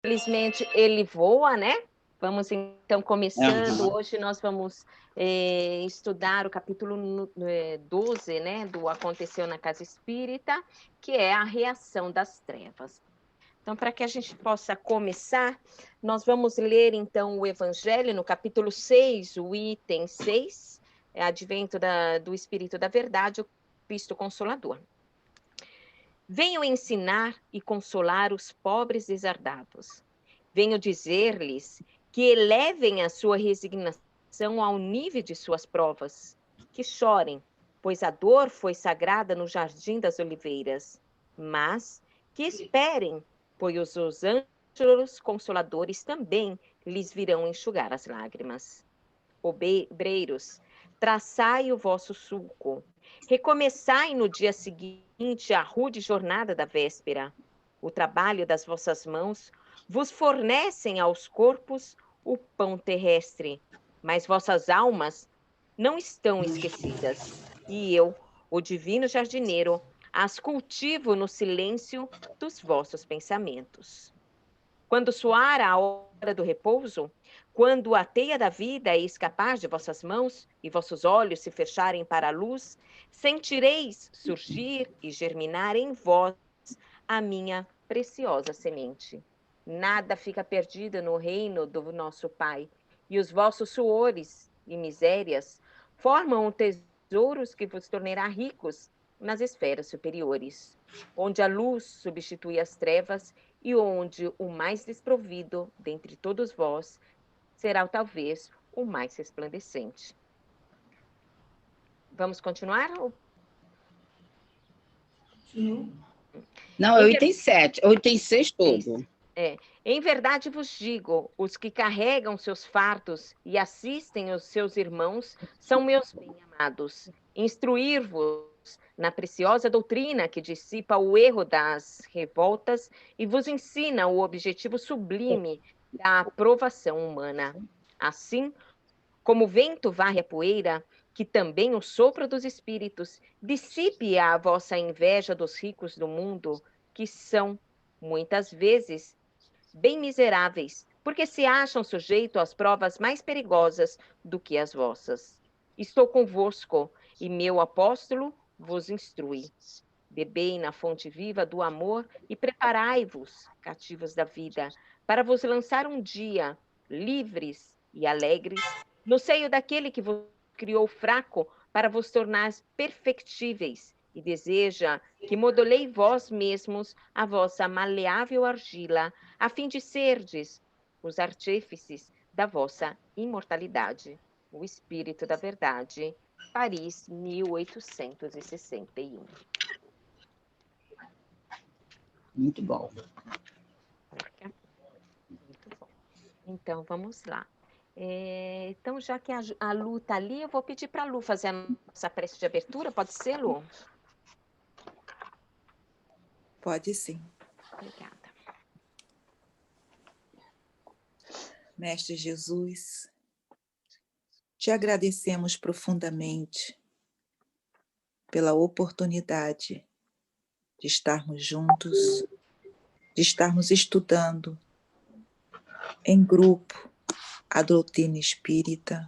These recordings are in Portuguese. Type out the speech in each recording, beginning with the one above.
Infelizmente, ele voa, né? Vamos, então, começando. Uhum. Hoje nós vamos estudar o capítulo 12, né? Do Aconteceu na Casa Espírita, que é a reação das trevas. Então, para que a gente possa começar, nós vamos ler, então, o Evangelho, no capítulo 6, o item 6, Advento do Espírito da Verdade, o Cristo Consolador. Venho ensinar e consolar os pobres desardados. Venho dizer-lhes que elevem a sua resignação ao nível de suas provas, que chorem, pois a dor foi sagrada no jardim das oliveiras, mas que esperem, pois os anjos consoladores também lhes virão enxugar as lágrimas. Obreiros, traçai o vosso sulco. Recomeçai no dia seguinte a rude jornada da véspera. O trabalho das vossas mãos vos fornecem aos corpos o pão terrestre, mas vossas almas não estão esquecidas. E eu, o divino jardineiro, as cultivo no silêncio dos vossos pensamentos. Quando soar a hora do repouso, quando a teia da vida escapar de vossas mãos e vossos olhos se fecharem para a luz, sentireis surgir e germinar em vós a minha preciosa semente. Nada fica perdido no reino do nosso Pai, e os vossos suores e misérias formam tesouros que vos tornará ricos nas esferas superiores, onde a luz substitui as trevas e onde o mais desprovido dentre todos vós será talvez o mais resplandecente. Vamos continuar? Não, é o item 7, o item 6 todo. Em verdade vos digo, os que carregam seus fardos e assistem os seus irmãos são meus bem-amados. Instruir-vos na preciosa doutrina que dissipa o erro das revoltas e vos ensina o objetivo sublime da aprovação humana. Assim, como o vento varre a poeira, que também o sopro dos espíritos dissipe a vossa inveja dos ricos do mundo, que são, muitas vezes, bem miseráveis, porque se acham sujeitos às provas mais perigosas do que as vossas. Estou convosco, e meu apóstolo vos instrui. Bebei na fonte viva do amor e preparai-vos, cativos da vida, para vos lançar um dia, livres e alegres, no seio daquele que vos criou fraco para vos tornar perfectíveis e deseja que modelei vós mesmos a vossa maleável argila, a fim de serdes os artífices da vossa imortalidade. O Espírito da Verdade, Paris, 1861. Muito bom. Muito bom. Então, vamos lá. Então, já que a Lu está ali, eu vou pedir para a Lu fazer a nossa prece de abertura. Pode ser, Lu? Pode sim. Obrigada. Mestre Jesus, te agradecemos profundamente pela oportunidade de estarmos juntos, de estarmos estudando em grupo a doutrina espírita,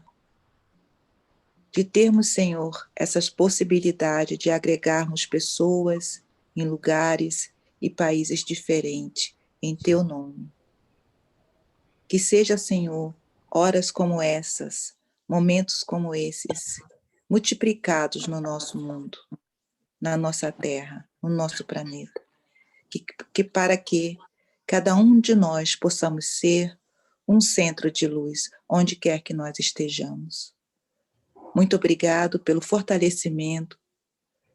de termos, Senhor, essas possibilidades de agregarmos pessoas em lugares e países diferentes em Teu nome. Que seja, Senhor, horas como essas, momentos como esses, multiplicados no nosso mundo, na nossa terra, no nosso planeta. Que para que cada um de nós possamos ser um centro de luz, onde quer que nós estejamos. Muito obrigado pelo fortalecimento,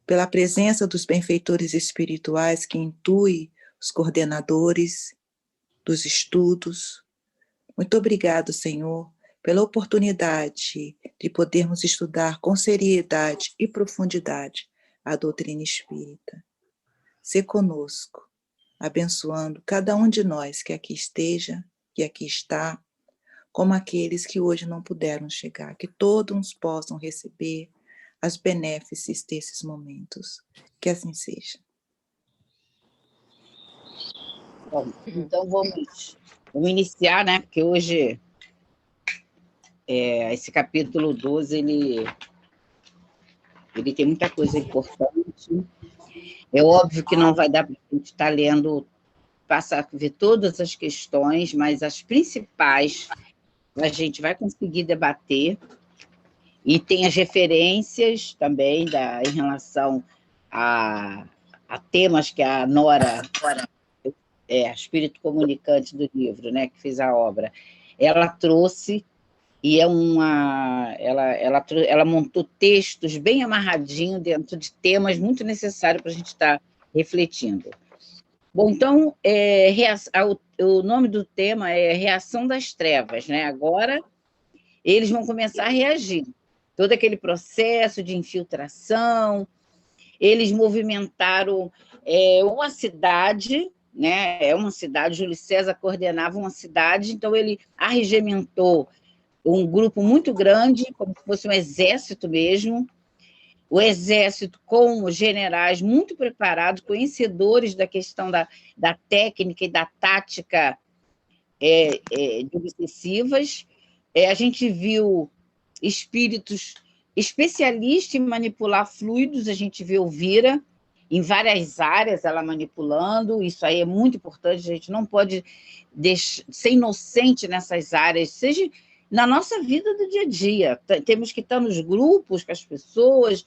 pela presença dos benfeitores espirituais que intui os coordenadores dos estudos. Muito obrigado, Senhor, pela oportunidade de podermos estudar com seriedade e profundidade a doutrina espírita. Sê conosco, abençoando cada um de nós que aqui esteja, que aqui está, como aqueles que hoje não puderam chegar, que todos possam receber as benéfices desses momentos. Que assim seja. Bom, então vamos iniciar, né? Porque hoje esse capítulo 12, ele tem muita coisa importante. É óbvio que não vai dar para a gente estar lendo, passar a ver todas as questões, mas as principais a gente vai conseguir debater. E tem as referências também em relação a temas que a Nora, espírito comunicante do livro, né, que fez a obra, ela trouxe, e ela montou textos bem amarradinhos dentro de temas muito necessários para a gente estar refletindo. Bom, então, o nome do tema é Reação das Trevas, né? Agora, eles vão começar a reagir. Todo aquele processo de infiltração, eles movimentaram uma cidade, né? Uma cidade, Júlio César coordenava uma cidade, então ele arregimentou um grupo muito grande, como se fosse um exército mesmo, o exército com generais muito preparados, conhecedores da questão da técnica e da tática de obsessivas. A gente viu espíritos especialistas em manipular fluidos, a gente viu Elvira em várias áreas, ela manipulando, isso aí é muito importante, a gente não pode ser inocente nessas áreas, seja na nossa vida do dia a dia. Temos que estar nos grupos com as pessoas,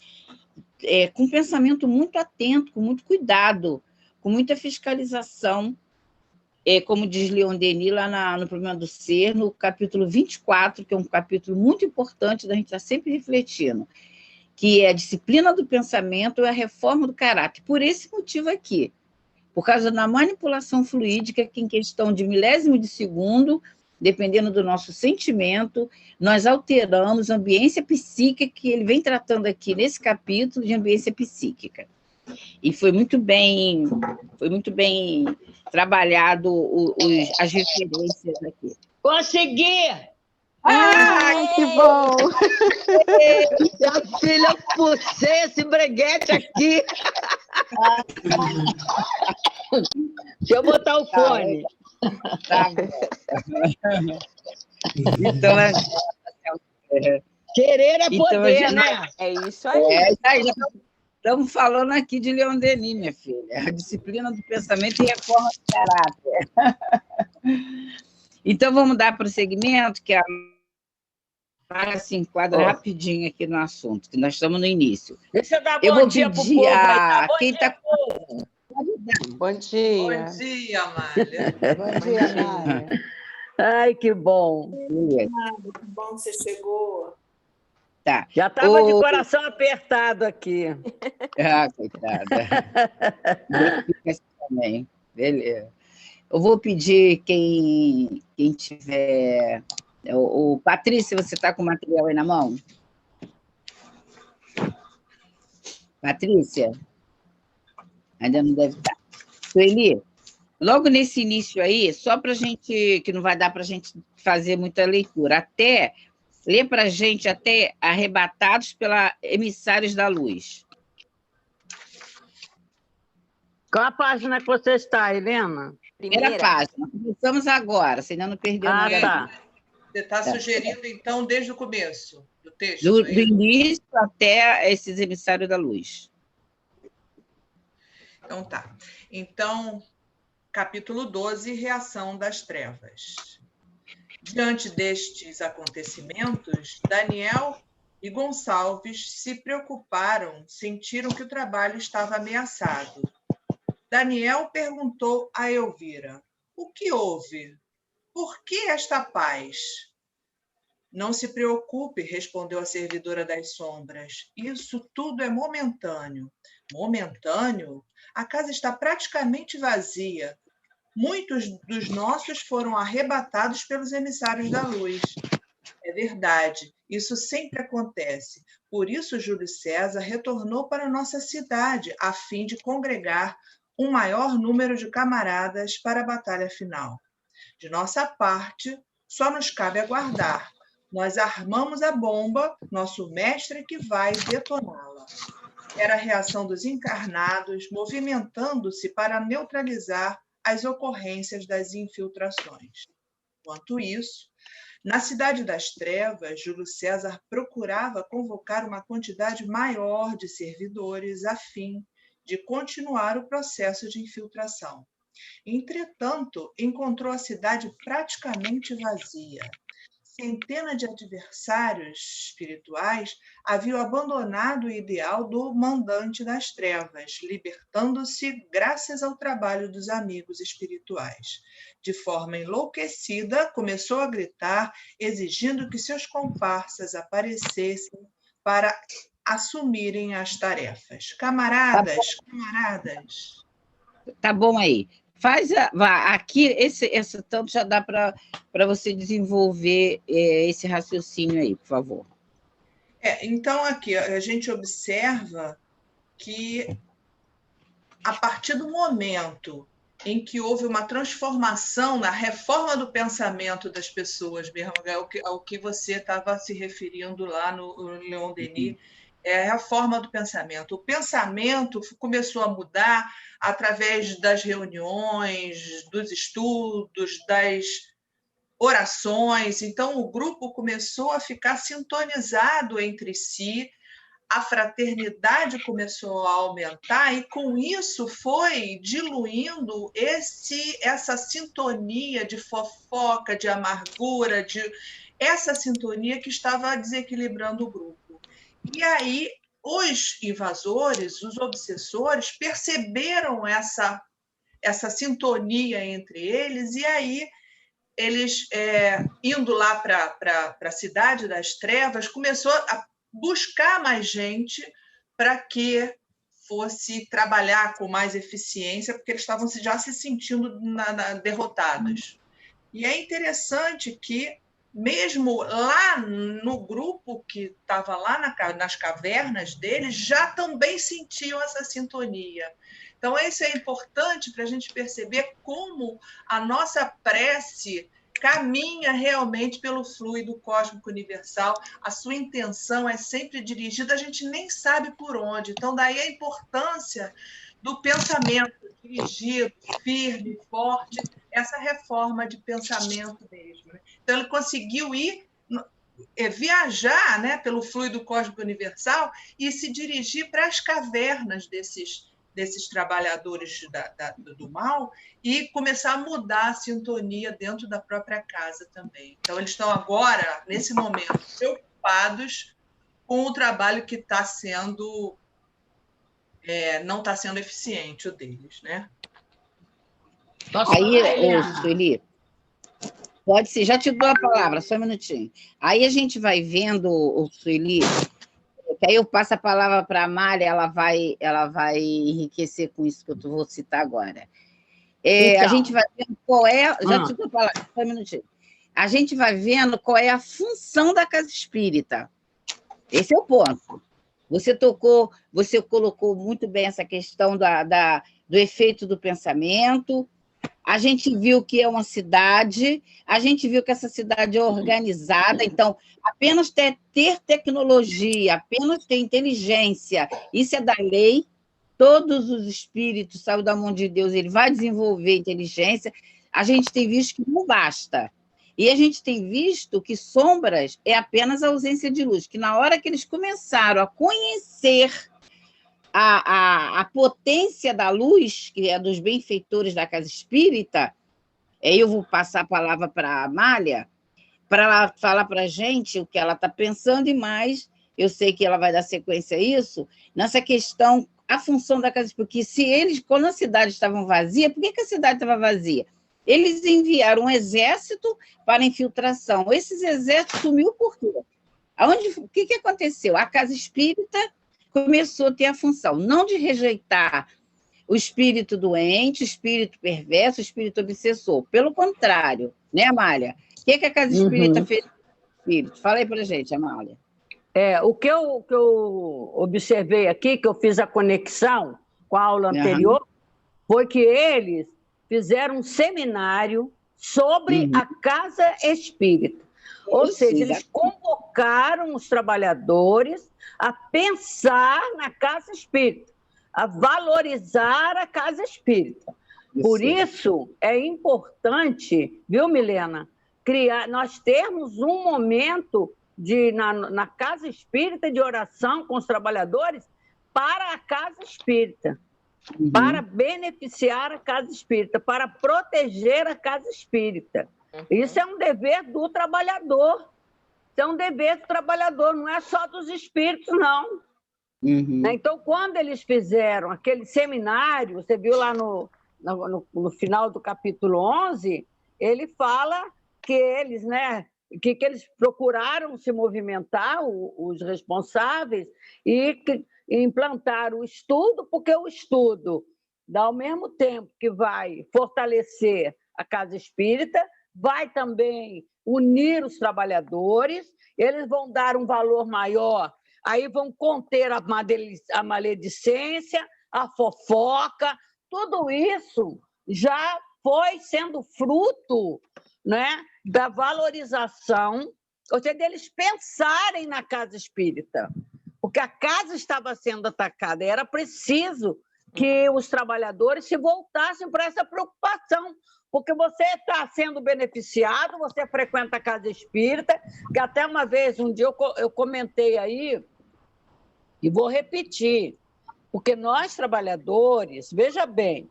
com um pensamento muito atento, com muito cuidado, com muita fiscalização, como diz Leon Denis lá no Problema do Ser, no capítulo 24, que é um capítulo muito importante da gente estar sempre refletindo, que é a disciplina do pensamento e a reforma do caráter. Por esse motivo aqui, por causa da manipulação fluídica, que em questão de milésimo de segundo, dependendo do nosso sentimento, nós alteramos a ambiência psíquica, que ele vem tratando aqui nesse capítulo de ambiência psíquica. E foi muito bem trabalhado as referências aqui. Consegui! Ai, que bom! Minha filha, puxei esse breguete aqui. Deixa eu botar o fone. Tá. Então, querer é poder, então, né? É isso aí. Já estamos falando aqui de Leon Denis, minha filha. A disciplina do pensamento e reforma do caráter. Então, vamos dar prosseguimento, que a Mara se enquadra rapidinho aqui no assunto, que nós estamos no início. Deixa eu dar Eu bom vou dia pro pedir povo aí, tá? Bom quem dia, está... povo. Bom dia. Bom dia, Amália. Bom dia, Mara. Ai, que bom. Que bom que você chegou. Tá. Já estava de coração apertado aqui. Coitada. Fica assim também. Beleza. Eu vou pedir quem tiver... O Patrícia, você está com o material aí na mão? Patrícia? Ainda não deve estar. Sueli, logo nesse início aí, só para a gente, que não vai dar para a gente fazer muita leitura, lê para a gente até arrebatados pela emissários da luz. Qual a página que você está, Helena? Primeira página. Começamos agora, você ainda não perdeu nada. Tá. Você está sugerindo, então, desde o começo do texto? Do início até esses emissários da luz. Então, tá. Então, capítulo 12, Reação das Trevas. Diante destes acontecimentos, Daniel e Gonçalves se preocuparam, sentiram que o trabalho estava ameaçado. Daniel perguntou a Elvira: o que houve? Por que esta paz? Não se preocupe, respondeu a servidora das sombras. Isso tudo é momentâneo. Momentâneo? A casa está praticamente vazia. Muitos dos nossos foram arrebatados pelos emissários da luz. É verdade, isso sempre acontece. Por isso, Júlio César retornou para nossa cidade, a fim de congregar um maior número de camaradas para a batalha final. De nossa parte, só nos cabe aguardar. Nós armamos a bomba, nosso mestre que vai detoná-la. Era a reação dos encarnados, movimentando-se para neutralizar as ocorrências das infiltrações. Enquanto isso, na Cidade das Trevas, Júlio César procurava convocar uma quantidade maior de servidores a fim de continuar o processo de infiltração. Entretanto, encontrou a cidade praticamente vazia. Centenas de adversários espirituais haviam abandonado o ideal do mandante das trevas, libertando-se graças ao trabalho dos amigos espirituais. De forma enlouquecida, começou a gritar, exigindo que seus comparsas aparecessem para assumirem as tarefas. Camaradas, camaradas. Tá bom aí. Aqui, esse tanto já dá para você desenvolver esse raciocínio aí, por favor. Então, aqui, a gente observa que, a partir do momento em que houve uma transformação na reforma do pensamento das pessoas, mesmo, ao que você estava se referindo lá no Leon Denis, é a reforma do pensamento. O pensamento começou a mudar através das reuniões, dos estudos, das orações. Então, o grupo começou a ficar sintonizado entre si, a fraternidade começou a aumentar e, com isso, foi diluindo essa sintonia de fofoca, de amargura, essa sintonia que estava desequilibrando o grupo. E aí, os invasores, os obsessores, perceberam essa sintonia entre eles, e aí eles, indo lá para a Cidade das Trevas, começou a buscar mais gente para que fosse trabalhar com mais eficiência, porque eles estavam já se sentindo derrotados. E é interessante que, mesmo lá no grupo que estava lá nas cavernas deles, já também sentiam essa sintonia. Então, isso é importante para a gente perceber como a nossa prece caminha realmente pelo fluido cósmico universal. A sua intenção é sempre dirigida, a gente nem sabe por onde. Então, daí a importância do pensamento dirigido, firme, forte, essa reforma de pensamento mesmo. Então, ele conseguiu viajar, né, pelo fluido cósmico universal e se dirigir para as cavernas desses trabalhadores do mal e começar a mudar a sintonia dentro da própria casa também. Então, eles estão agora, nesse momento, preocupados com o trabalho que está sendo... não está sendo eficiente o deles, né? Aí, Sueli, pode ser, já te dou a palavra, só um minutinho. Aí a gente vai vendo, Sueli, que aí eu passo a palavra para a Amália, ela vai enriquecer com isso que eu vou citar agora. A gente vai vendo qual é... Já te dou a palavra, só um minutinho. A gente vai vendo qual é a função da casa espírita. Esse é o ponto. Você colocou muito bem essa questão do efeito do pensamento. A gente viu que é uma cidade, a gente viu que essa cidade é organizada, então, apenas ter tecnologia, apenas ter inteligência, isso é da lei, todos os espíritos, sabe, da mão de Deus, ele vai desenvolver inteligência. A gente tem visto que não basta. E a gente tem visto que sombras é apenas a ausência de luz, que na hora que eles começaram a conhecer a potência da luz, que é dos benfeitores da casa espírita, eu vou passar a palavra para a Amália, para ela falar para a gente o que ela está pensando, e mais, eu sei que ela vai dar sequência a isso, nessa questão, a função da casa espírita, porque se eles, quando a cidade estava vazia, por que a cidade estava vazia? Eles enviaram um exército para infiltração. Esses exércitos sumiu por quê? O que aconteceu? A casa espírita começou a ter a função, não de rejeitar o espírito doente, o espírito perverso, o espírito obsessor. Pelo contrário, né, Amália? O que a casa espírita fez com o espírito? Fala aí para a gente, Amália. O que eu observei aqui, que eu fiz a conexão com a aula anterior, foi que eles fizeram um seminário sobre a casa espírita. Ou seja, eles convocaram os trabalhadores a pensar na casa espírita, a valorizar a casa espírita. Por isso, é importante, viu, Milena, nós termos um momento na Casa Espírita de oração com os trabalhadores para a Casa Espírita, para beneficiar a Casa Espírita, para proteger a Casa Espírita. Isso é um dever do trabalhador. Isso é um dever do trabalhador, não é só dos espíritos, não. Então, quando eles fizeram aquele seminário, você viu lá no final do capítulo 11, ele fala que eles, né, que eles procuraram se movimentar, os responsáveis, e implantar o estudo, porque o estudo, ao mesmo tempo que vai fortalecer a Casa Espírita, vai também unir os trabalhadores, eles vão dar um valor maior, aí vão conter a maledicência, a fofoca, tudo isso já foi sendo fruto, né, da valorização, ou seja, deles pensarem na Casa Espírita, porque a casa estava sendo atacada, e era preciso que os trabalhadores se voltassem para essa preocupação, porque você está sendo beneficiado, você frequenta a Casa Espírita, que até uma vez, um dia eu comentei aí, e vou repetir, porque nós, trabalhadores, veja bem,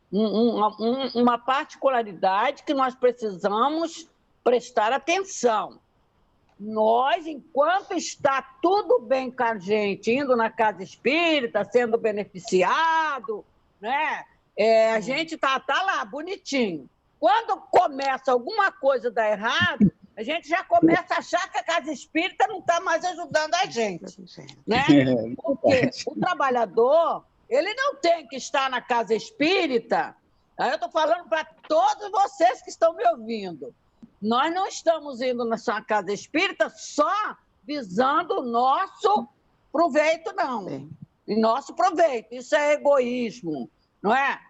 uma particularidade que nós precisamos prestar atenção. Nós, enquanto está tudo bem com a gente, indo na Casa Espírita, sendo beneficiado, né? A gente está lá, bonitinho. Quando começa alguma coisa a dar errado, a gente já começa a achar que a Casa Espírita não está mais ajudando a gente. Né? Porque o trabalhador, ele não tem que estar na Casa Espírita. Aí eu estou falando para todos vocês que estão me ouvindo. Nós não estamos indo na sua Casa Espírita só visando o nosso proveito, não. E nosso proveito. Isso é egoísmo, não é?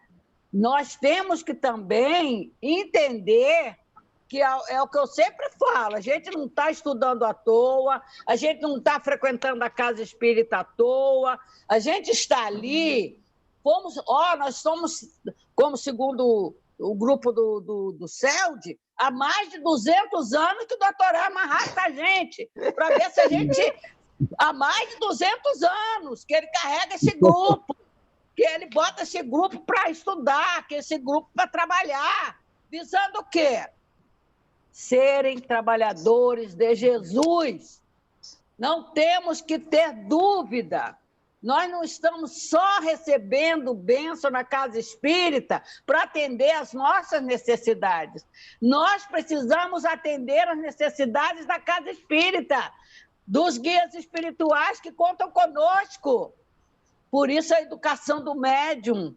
Nós temos que também entender que é o que eu sempre falo, a gente não está estudando à toa, a gente não está frequentando a Casa Espírita à toa, a gente está ali, nós somos, como segundo o grupo do CELD, há mais de 200 anos que o doutor Ama arrasta a gente, para ver se a gente... Há mais de 200 anos que ele carrega esse grupo, que ele bota esse grupo para estudar, que esse grupo para trabalhar, visando o quê? Serem trabalhadores de Jesus. Não temos que ter dúvida. Nós não estamos só recebendo bênção na Casa Espírita para atender às nossas necessidades. Nós precisamos atender às necessidades da Casa Espírita, dos guias espirituais que contam conosco. Por isso a educação do médium.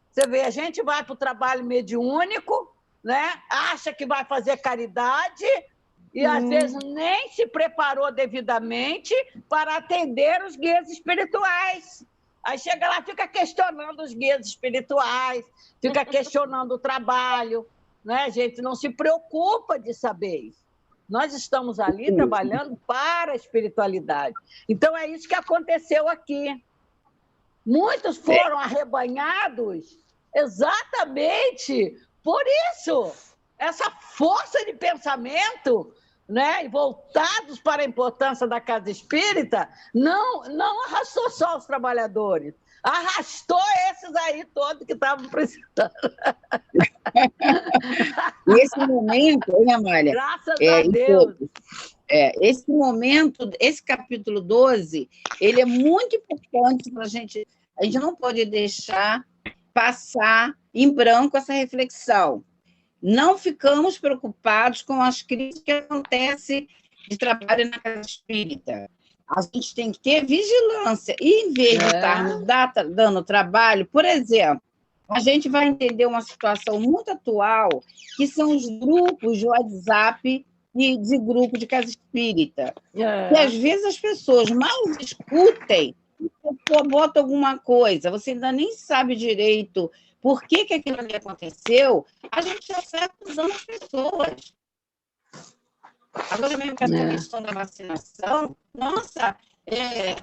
Você vê, a gente vai para o trabalho mediúnico, né? Acha que vai fazer caridade e, às vezes, nem se preparou devidamente para atender os guias espirituais. Aí chega lá, fica questionando os guias espirituais, fica questionando o trabalho, né? A gente não se preocupa de saber isso. Nós estamos ali trabalhando para a espiritualidade. Então, é isso que aconteceu aqui. Muitos foram arrebanhados exatamente por isso. Essa força de pensamento, né, e voltados para a importância da Casa Espírita, não arrastou só os trabalhadores, arrastou esses aí todos que estavam precisando. Nesse momento, hein, Amália? Graças a Deus. Esse momento, esse capítulo 12, ele é muito importante para a gente não pode deixar passar em branco essa reflexão. Não ficamos preocupados com as crises que acontecem de trabalho na Casa Espírita. A gente tem que ter vigilância. E, em vez de estarmos dando trabalho, por exemplo, a gente vai entender uma situação muito atual, que são os grupos de WhatsApp e de grupo de Casa Espírita. E, às vezes, as pessoas mal discutem, bota alguma coisa, você ainda nem sabe direito por que aquilo ali aconteceu, a gente já sai acusando as pessoas. Agora mesmo com essa questão da vacinação, nossa,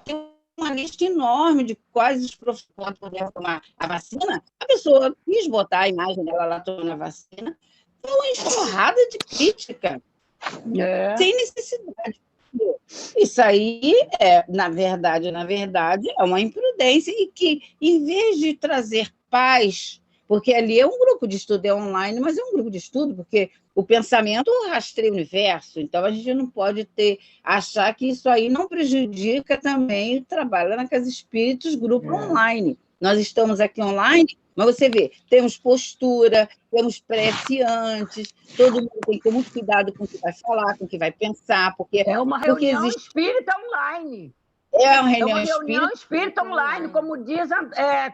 tem uma lista enorme de quais os profissionais poderiam tomar a vacina. A pessoa quis botar a imagem dela lá tomando a vacina. Foi uma enxurrada de crítica, sem necessidade. Isso aí, na verdade, é uma imprudência e que, em vez de trazer paz, porque ali é um grupo de estudo, é online, mas é um grupo de estudo, porque o pensamento rastreia o universo, então a gente não pode achar que isso aí não prejudica também o trabalho na Casa Espíritos, grupo online. Nós estamos aqui online, mas você vê, temos postura, temos prece antes, todo mundo tem que ter muito cuidado com o que vai falar, com o que vai pensar, porque... É uma reunião espírita online. É uma reunião espírita online, como diz,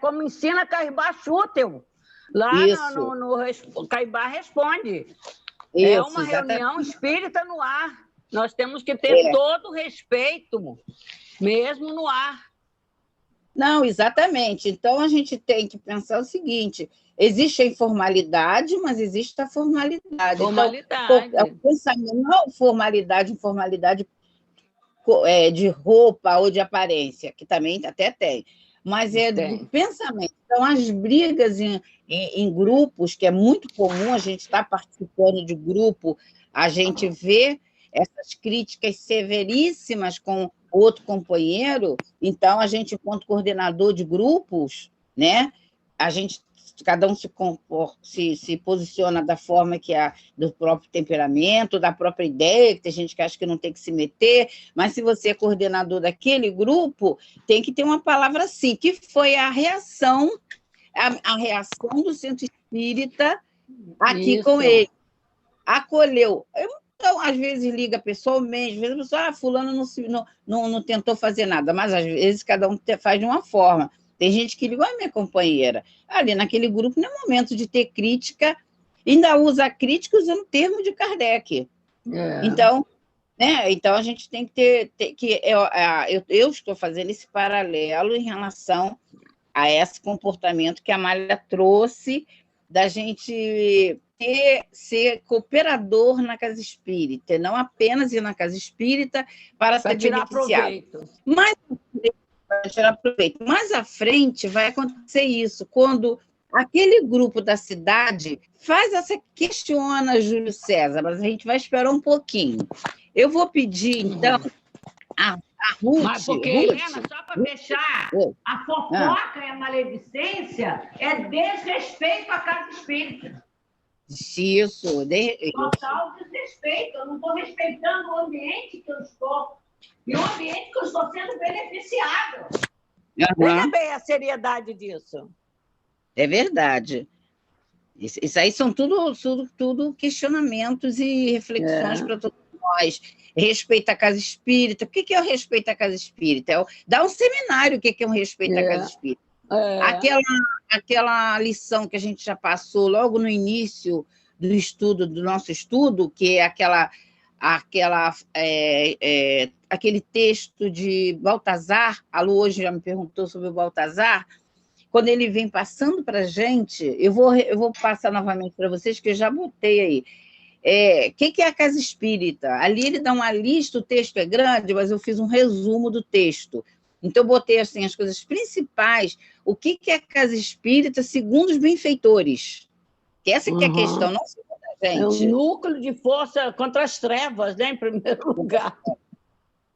como ensina Caibá Schutel. Lá no Caibá Responde. É uma reunião espírita no ar. Nós temos que ter todo o respeito, mesmo no ar. Não, exatamente. Então, a gente tem que pensar o seguinte, existe a informalidade, mas existe a formalidade. Formalidade. Então, o pensamento não é informalidade de roupa ou de aparência, que também até tem, mas do pensamento. Então, as brigas em grupos, que é muito comum, a gente está participando de grupo, a gente vê essas críticas severíssimas com outro companheiro, então a gente, enquanto coordenador de grupos, né, cada um se posiciona da forma que é do próprio temperamento, da própria ideia, que tem gente que acha que não tem que se meter, mas se você é coordenador daquele grupo, tem que ter uma palavra sim, que foi a reação do Centro Espírita aqui com ele. Acolheu. Então, às vezes liga pessoalmente, às vezes a pessoa, fulano não tentou fazer nada, mas às vezes cada um faz de uma forma. Tem gente que liga, minha companheira, ali naquele grupo não é momento de ter crítica, ainda usa a crítica usando o termo de Kardec. Então, então a gente tem que eu estou fazendo esse paralelo em relação a esse comportamento que a Amália trouxe, da gente ser cooperador na Casa Espírita, não apenas ir na Casa Espírita para ser beneficiado. Para tirar proveito. Mais à frente vai acontecer isso, quando aquele grupo da cidade questiona Júlio César, mas a gente vai esperar um pouquinho. Eu vou pedir, então, a Ruth... Mas porque, Helena, só para fechar, a fofoca e a maledicência é desrespeito à Casa Espírita. Isso. Total desrespeito. Eu não estou respeitando o ambiente que eu estou. E o ambiente que eu estou sendo beneficiado. Veja bem a seriedade disso. É verdade. Isso aí são tudo questionamentos e reflexões para todos nós. Respeito à Casa Espírita. O que é o respeito à Casa Espírita? Dá um seminário o que é um respeito à Casa Espírita. Aquela lição que a gente já passou logo no início do nosso estudo, que é aquele texto de Baltazar, a Lu hoje já me perguntou sobre o Baltazar, quando ele vem passando para a gente, eu vou passar novamente para vocês, que eu já botei aí. O que é a Casa Espírita? Ali ele dá uma lista, o texto é grande, mas eu fiz um resumo do texto. Então, eu botei assim, as coisas principais, o que é a Casa Espírita segundo os benfeitores. Que essa que é a questão, não segundo a gente. É um núcleo de força contra as trevas, né, em primeiro lugar.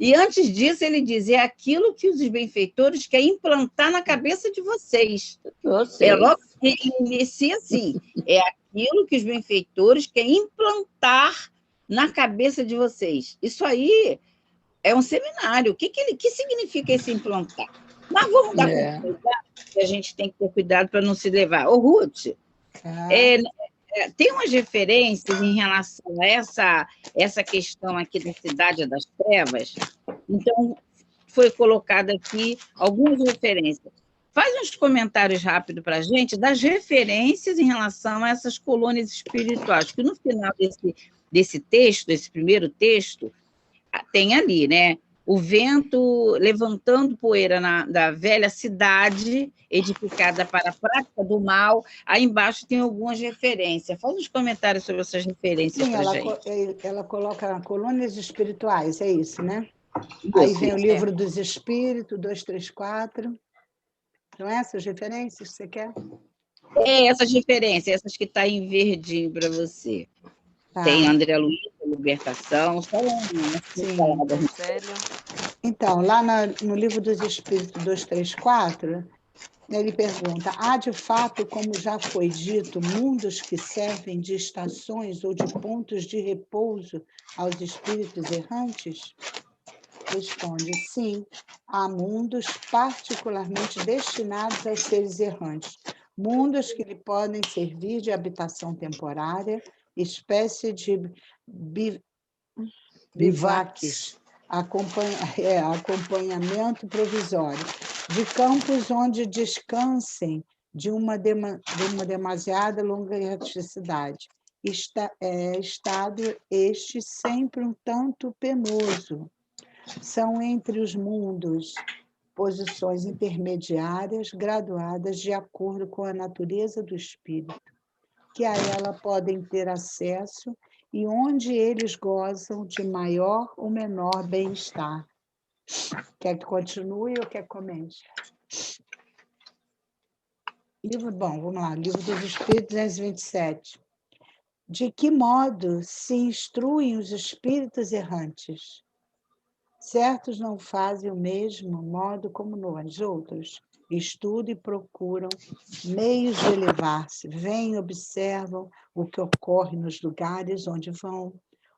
E antes disso, ele diz, é aquilo que os benfeitores querem implantar na cabeça de vocês. Logo que inicia assim, é aquilo que os benfeitores querem implantar na cabeça de vocês. Isso aí é um seminário. O que significa esse implantar? Mas vamos dar cuidado, que a gente tem que ter cuidado para não se levar. Ô, Ruth, tem umas referências em relação a essa questão aqui da Cidade das Trevas. Então, foi colocada aqui algumas referências. Faz uns comentários rápidos para a gente das referências em relação a essas colônias espirituais, que no final desse texto, desse primeiro texto, tem ali, né? O vento levantando poeira da velha cidade edificada para a prática do mal. Aí embaixo tem algumas referências. Faz uns comentários sobre essas referências para a gente. Ela coloca colônias espirituais, é isso, né? Aí vem o Livro dos Espíritos, 2, 3, 4. São essas referências que você quer? Essas referências, essas que estão em verdinho para você. Tá. Tem André Luiz, Libertação, só Sim. Sério? Então, lá no Livro dos Espíritos 234, ele pergunta: há de fato, como já foi dito, mundos que servem de estações ou de pontos de repouso aos espíritos errantes? Responde: sim, há mundos particularmente destinados aos seres errantes, mundos que lhe podem servir de habitação temporária, espécie de bivaques, acompanhamento provisório, de campos onde descansem de uma demasiada longa erraticidade. Estado este sempre um tanto penoso. São entre os mundos posições intermediárias, graduadas de acordo com a natureza do espírito, que a ela podem ter acesso e onde eles gozam de maior ou menor bem-estar. Quer que continue ou quer que comente? Vamos lá, Livro dos Espíritos, 227. De que modo se instruem os espíritos errantes? Certos não fazem o mesmo modo como nós, outros estudam e procuram meios de elevar-se, vêm, observam o que ocorre nos lugares onde vão,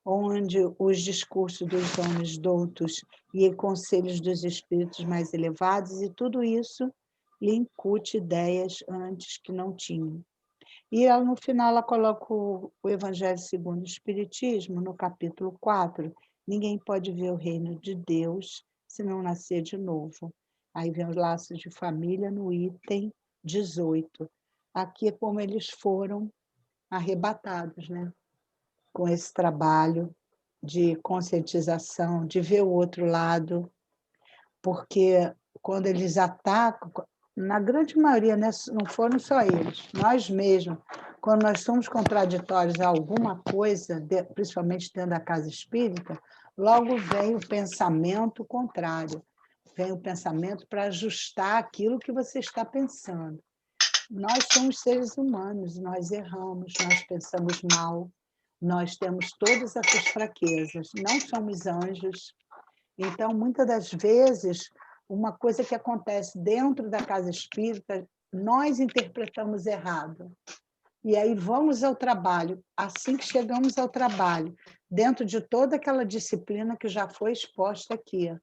onde os discursos dos homens doutos e conselhos dos espíritos mais elevados, e tudo isso lhe incute ideias antes que não tinham. E ela, no final, ela coloca o Evangelho segundo o Espiritismo, no capítulo 4, ninguém pode ver o reino de Deus se não nascer de novo. Aí vem os laços de família no item 18. Aqui é como eles foram arrebatados, né? Com esse trabalho de conscientização, de ver o outro lado, porque quando eles atacam, na grande maioria, né, não foram só eles, nós mesmos, quando nós somos contraditórios a alguma coisa, principalmente dentro da casa espírita, logo vem o pensamento contrário, vem o pensamento para ajustar aquilo que você está pensando. Nós somos seres humanos, nós erramos, nós pensamos mal, nós temos todas essas fraquezas, não somos anjos. Então, muitas das vezes, uma coisa que acontece dentro da casa espírita, nós interpretamos errado. E aí vamos ao trabalho. Assim que chegamos ao trabalho, dentro de toda aquela disciplina que já foi exposta aqui,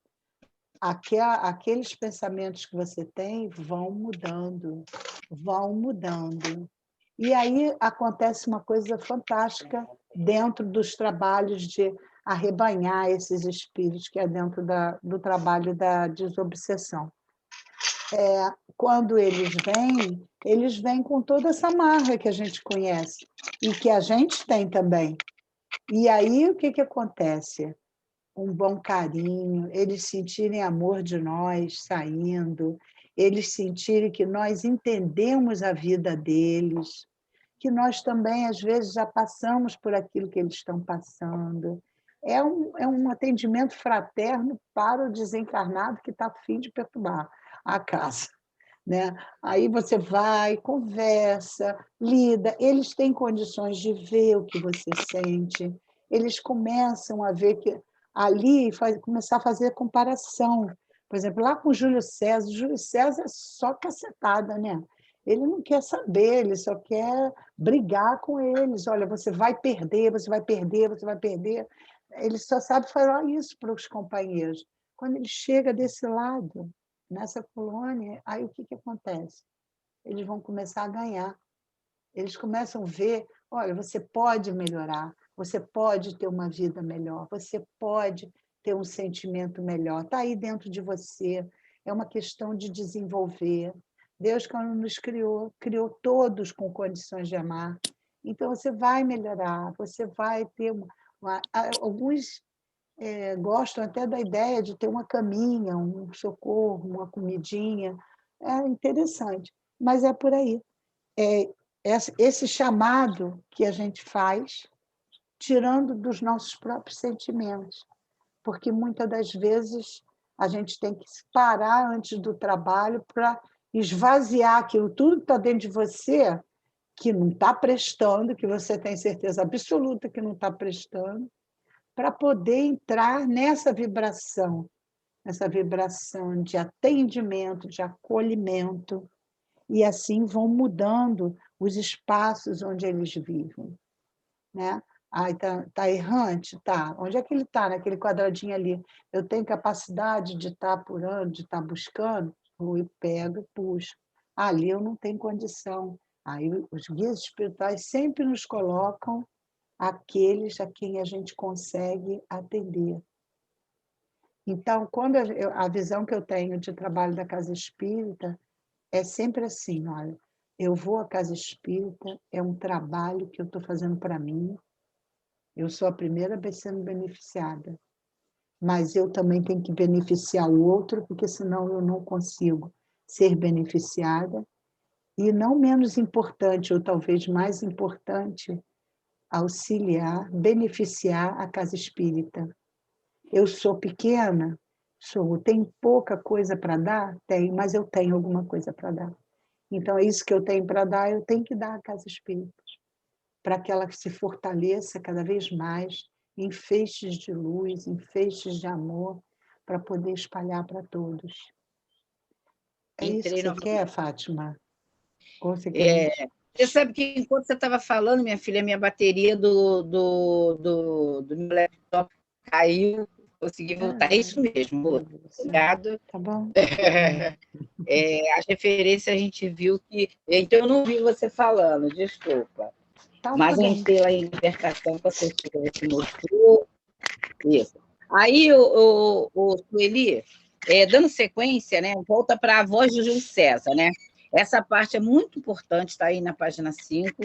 aqueles pensamentos que você tem vão mudando, vão mudando. E aí acontece uma coisa fantástica dentro dos trabalhos de arrebanhar esses espíritos, que é dentro do trabalho da desobsessão. Quando eles vêm com toda essa marra que a gente conhece e que a gente tem também. E aí o que acontece? Um bom carinho, eles sentirem amor de nós saindo, eles sentirem que nós entendemos a vida deles, que nós também, às vezes, já passamos por aquilo que eles estão passando. É um atendimento fraterno para o desencarnado que está a fim de perturbar a casa. Né? Aí você vai, conversa, lida, eles têm condições de ver o que você sente, eles começam a ver que ali, começar a fazer comparação. Por exemplo, lá com o Júlio César é só cacetada, né? Ele não quer saber, ele só quer brigar com eles. Olha, você vai perder, você vai perder, você vai perder. Ele só sabe falar isso para os companheiros. Quando ele chega desse lado, nessa colônia, aí o que acontece? Eles vão começar a ganhar. Eles começam a ver, olha, você pode melhorar, você pode ter uma vida melhor, você pode ter um sentimento melhor, está aí dentro de você, é uma questão de desenvolver. Deus, quando nos criou, criou todos com condições de amar. Então, você vai melhorar, você vai ter alguns gostam até da ideia de ter uma caminha, um socorro, uma comidinha. É interessante, mas é por aí. Esse chamado que a gente faz, tirando dos nossos próprios sentimentos, porque muitas das vezes a gente tem que parar antes do trabalho para esvaziar aquilo tudo que está dentro de você, que não está prestando, que você tem certeza absoluta que não está prestando, para poder entrar nessa vibração de atendimento, de acolhimento, e assim vão mudando os espaços onde eles vivem, né? Ai, tá errante? Tá. Onde é que ele está? Naquele quadradinho ali. Eu tenho capacidade de estar apurando, de estar buscando? Eu pego e puxo. Ali eu não tenho condição. Aí os guias espirituais sempre nos colocam aqueles a quem a gente consegue atender. Então, quando a visão que eu tenho de trabalho da casa espírita é sempre assim, olha, eu vou à casa espírita, é um trabalho que eu estou fazendo para mim, eu sou a primeira sendo beneficiada, mas eu também tenho que beneficiar o outro, porque senão eu não consigo ser beneficiada. E não menos importante, ou talvez mais importante, auxiliar, beneficiar a casa espírita. Eu sou pequena? Sou. Tenho pouca coisa para dar? Tenho, mas eu tenho alguma coisa para dar. Então, é isso que eu tenho para dar, eu tenho que dar à casa espírita, para que ela se fortaleça cada vez mais em feixes de luz, em feixes de amor, para poder espalhar para todos. É isso que você quer, Fátima? Ou você quer? Você sabe que enquanto você estava falando, minha filha, minha bateria do meu laptop caiu, consegui voltar. É isso mesmo, obrigado. Tá bom. As referências a gente viu que... Então, eu não vi você falando, desculpa. Mas a gente tem lá em libertação que você mostrou. Isso. Aí, o Sueli, dando sequência, né, volta para a voz de Júlio César, né? Essa parte é muito importante, está aí na página 5.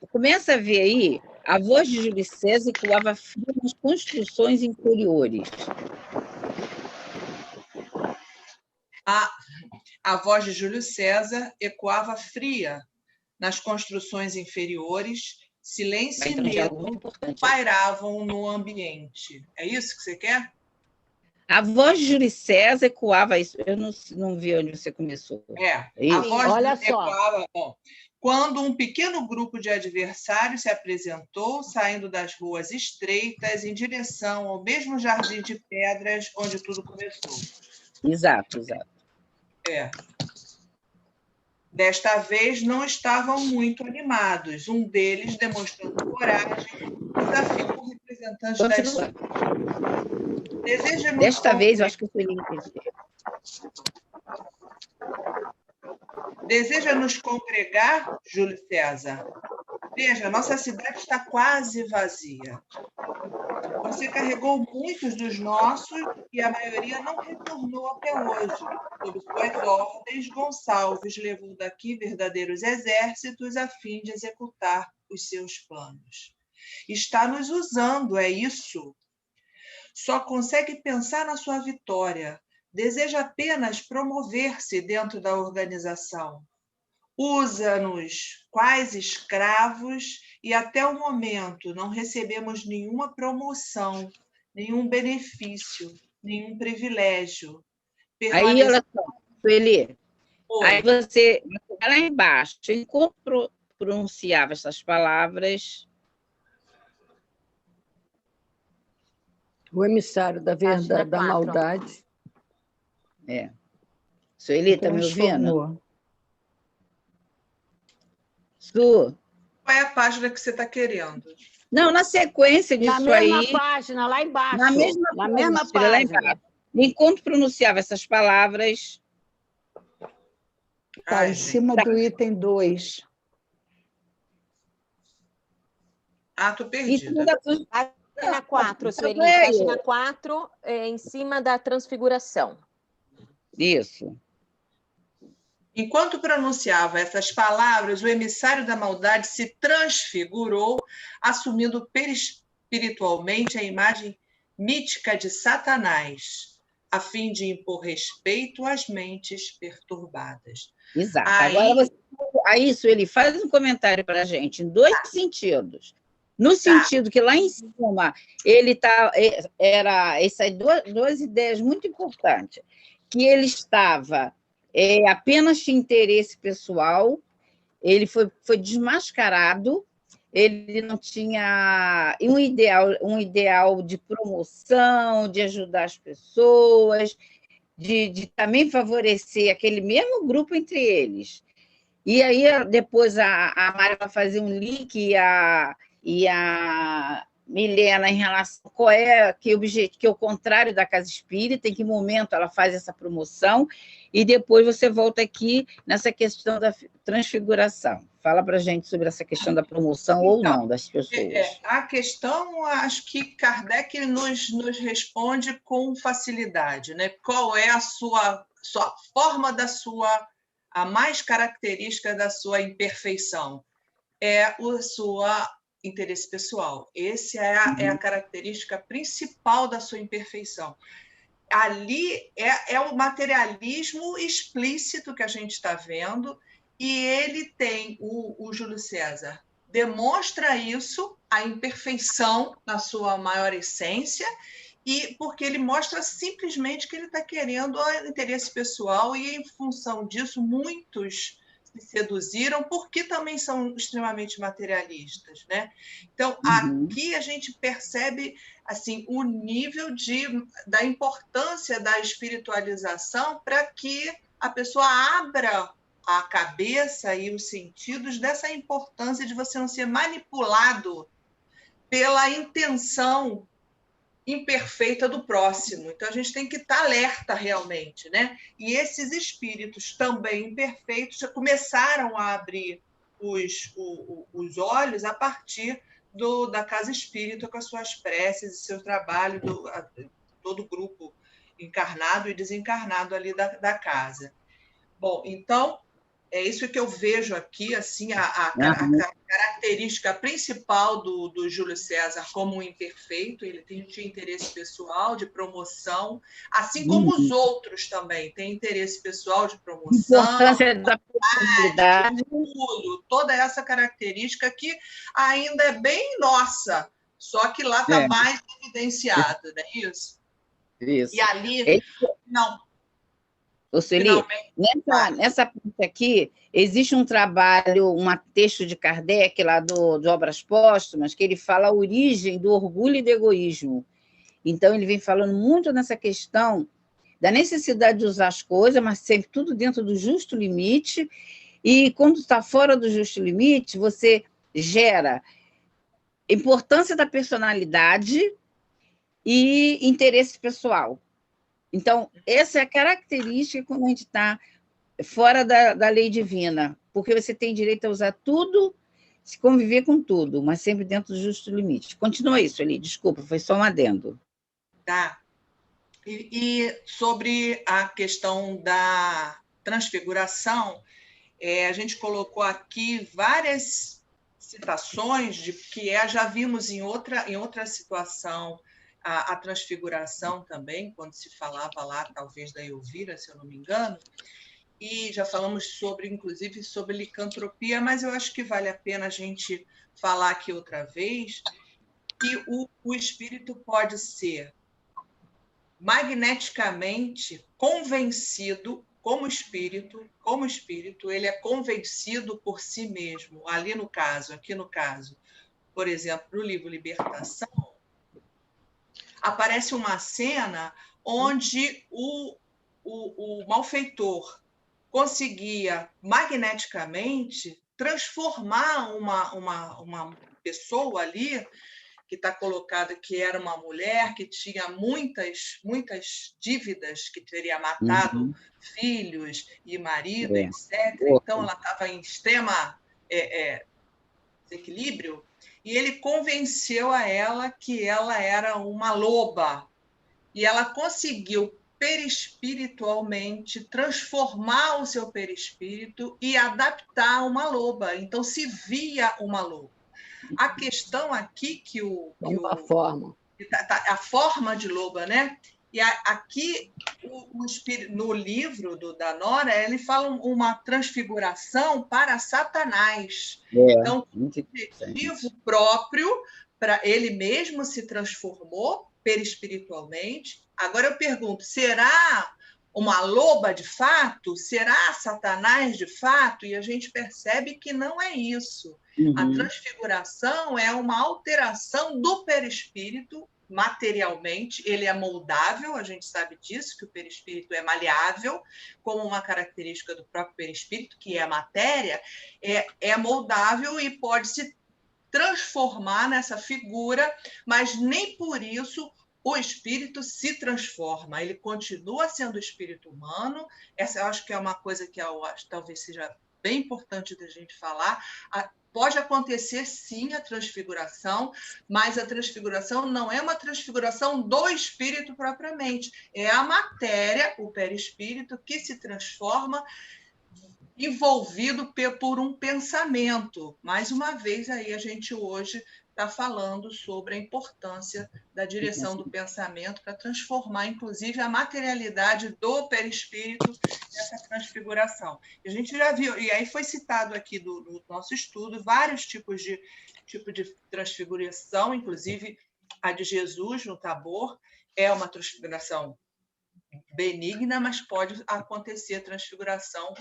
Começa a ver aí, a voz de Júlio César ecoava frio nas construções inferiores. A voz de Júlio César ecoava fria nas construções inferiores, silêncio e medo pairavam no ambiente. É isso que você quer? A voz de Júlio César ecoava isso. Eu não vi onde você começou. A voz ecoava. Bom, quando um pequeno grupo de adversários se apresentou, saindo das ruas estreitas em direção ao mesmo jardim de pedras onde tudo começou. Exato. Desta vez não estavam muito animados. Um deles, demonstrando coragem, desafiou o representante da esquerda. Desta vez, eu acho que eu fui entender. Deseja nos congregar, Júlio César? Veja, nossa cidade está quase vazia. Você carregou muitos dos nossos e a maioria não retornou até hoje. Sob suas ordens, Gonçalves levou daqui verdadeiros exércitos a fim de executar os seus planos. Está nos usando, é isso? Só consegue pensar na sua vitória. Deseja apenas promover-se dentro da organização. Usa-nos quais escravos e até o momento não recebemos nenhuma promoção, nenhum benefício, nenhum privilégio. Aí, olha só, Sueli, aí você vai lá embaixo, enquanto pronunciava essas palavras... O emissário da verdade, da maldade. Sueli, está me ouvindo? Su. Qual é a página que você está querendo? Não, na sequência disso aí... Na mesma página, lá embaixo. Na mesma página. Lá embaixo. Enquanto pronunciava essas palavras... Está em cima do item 2. Estou perdida. Página 4, Sueli. Página 4, em cima da transfiguração. Isso. Enquanto pronunciava essas palavras, o emissário da maldade se transfigurou, assumindo perispiritualmente a imagem mítica de Satanás, a fim de impor respeito às mentes perturbadas. Exato. Agora, isso ele faz um comentário para a gente, em 2 sentidos. No sentido que lá em cima ele era essas duas ideias muito importantes, que ele estava apenas de interesse pessoal, ele foi desmascarado, ele não tinha um ideal de promoção, de ajudar as pessoas, de também favorecer aquele mesmo grupo entre eles. E aí, depois, a Mari vai fazer um link e a Milena em relação qual é que é o contrário da casa espírita, em que momento ela faz essa promoção, e depois você volta aqui nessa questão da transfiguração. Fala para a gente sobre essa questão da promoção ou não das pessoas. A questão, acho que Kardec nos responde com facilidade, né? Qual é a sua forma a mais característica da sua imperfeição? É o seu interesse pessoal. Essa é a característica principal da sua imperfeição. Ali é o materialismo explícito que a gente está vendo, e ele tem, o Júlio César demonstra isso, a imperfeição na sua maior essência, e porque ele mostra simplesmente que ele está querendo o interesse pessoal, e em função disso muitos se seduziram, porque também são extremamente materialistas, né? Então, aqui a gente percebe assim o nível da importância da espiritualização para que a pessoa abra a cabeça e os sentidos dessa importância de você não ser manipulado pela intenção imperfeita do próximo. Então, a gente tem que estar alerta realmente, né? E esses espíritos também imperfeitos já começaram a abrir os olhos a partir da casa espírita, com as suas preces e seu trabalho, todo o grupo encarnado e desencarnado ali da casa. Bom, então, é isso que eu vejo aqui, assim, a característica principal do Júlio César como um imperfeito. Ele tem interesse pessoal de promoção, assim como os outros também têm interesse pessoal de promoção, importância da personalidade, toda essa característica que ainda é bem nossa, só que lá está mais evidenciado, não é isso? Isso. E ali, não. Sueli, nessa parte aqui, existe um trabalho, um texto de Kardec, lá de Obras Póstumas, que ele fala a origem do orgulho e do egoísmo. Então, ele vem falando muito nessa questão da necessidade de usar as coisas, mas sempre tudo dentro do justo limite, e quando está fora do justo limite, você gera importância da personalidade e interesse pessoal. Então, essa é a característica quando a gente está fora da lei divina, porque você tem direito a usar tudo, se conviver com tudo, mas sempre dentro do justo limite. Continua isso, Eli, desculpa, foi só um adendo. Tá. E sobre a questão da transfiguração, a gente colocou aqui várias citações de que já vimos em outra situação a transfiguração também, quando se falava lá, talvez da Elvira, se eu não me engano, e já falamos inclusive sobre licantropia, mas eu acho que vale a pena a gente falar aqui outra vez que o espírito pode ser magneticamente convencido como espírito, ele é convencido por si mesmo. Aqui no caso, por exemplo, no livro Libertação, aparece uma cena onde o malfeitor conseguia magneticamente transformar uma pessoa ali, que está colocada que era uma mulher que tinha muitas dívidas, que teria matado filhos e marido, etc. Então, ela estava em extrema desequilíbrio, e ele convenceu a ela que ela era uma loba, e ela conseguiu perispiritualmente transformar o seu perispírito e adaptar uma loba. Então, se via uma loba. A questão aqui a forma de loba, né? E aqui, no livro da Nora, ele fala uma transfiguração para Satanás. Então, o objetivo próprio, para ele mesmo se transformou perispiritualmente. Agora eu pergunto, será uma loba de fato? Será Satanás de fato? E a gente percebe que não é isso. A transfiguração é uma alteração do perispírito materialmente, ele é moldável, a gente sabe disso, que o perispírito é maleável, como uma característica do próprio perispírito, que é a matéria, é moldável e pode se transformar nessa figura, mas nem por isso o espírito se transforma, ele continua sendo o espírito humano. Essa eu acho que é uma coisa que talvez seja bem importante da gente falar. Pode acontecer, sim, a transfiguração, mas a transfiguração não é uma transfiguração do espírito propriamente. É a matéria, o perispírito, que se transforma envolvido por um pensamento. Mais uma vez, aí a gente hoje está falando sobre a importância da direção do pensamento para transformar, inclusive, a materialidade do perispírito nessa transfiguração. A gente já viu, e aí foi citado aqui do nosso estudo, vários tipos de transfiguração, inclusive a de Jesus no Tabor, é uma transfiguração benigna, mas pode acontecer transfiguração,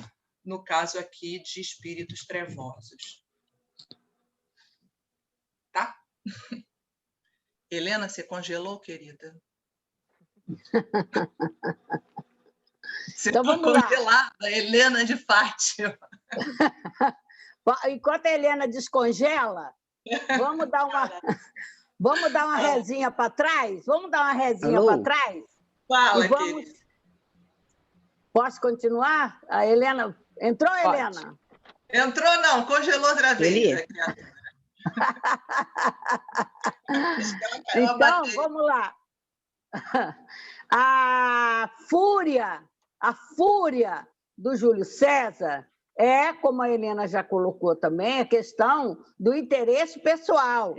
no caso aqui, de espíritos trevosos. Tá? Helena, você congelou, querida? Você então está vamos congelada, lá. Helena de Fátima. Enquanto a Helena descongela, vamos dar uma rezinha para trás? Vamos dar uma rezinha para trás? Fala, querida. Posso continuar? A Helena... Entrou, Pode. Helena? Entrou, não. Congelou outra vez. Então, vamos lá. A fúria do Júlio César é, como a Helena já colocou também, a questão do interesse pessoal.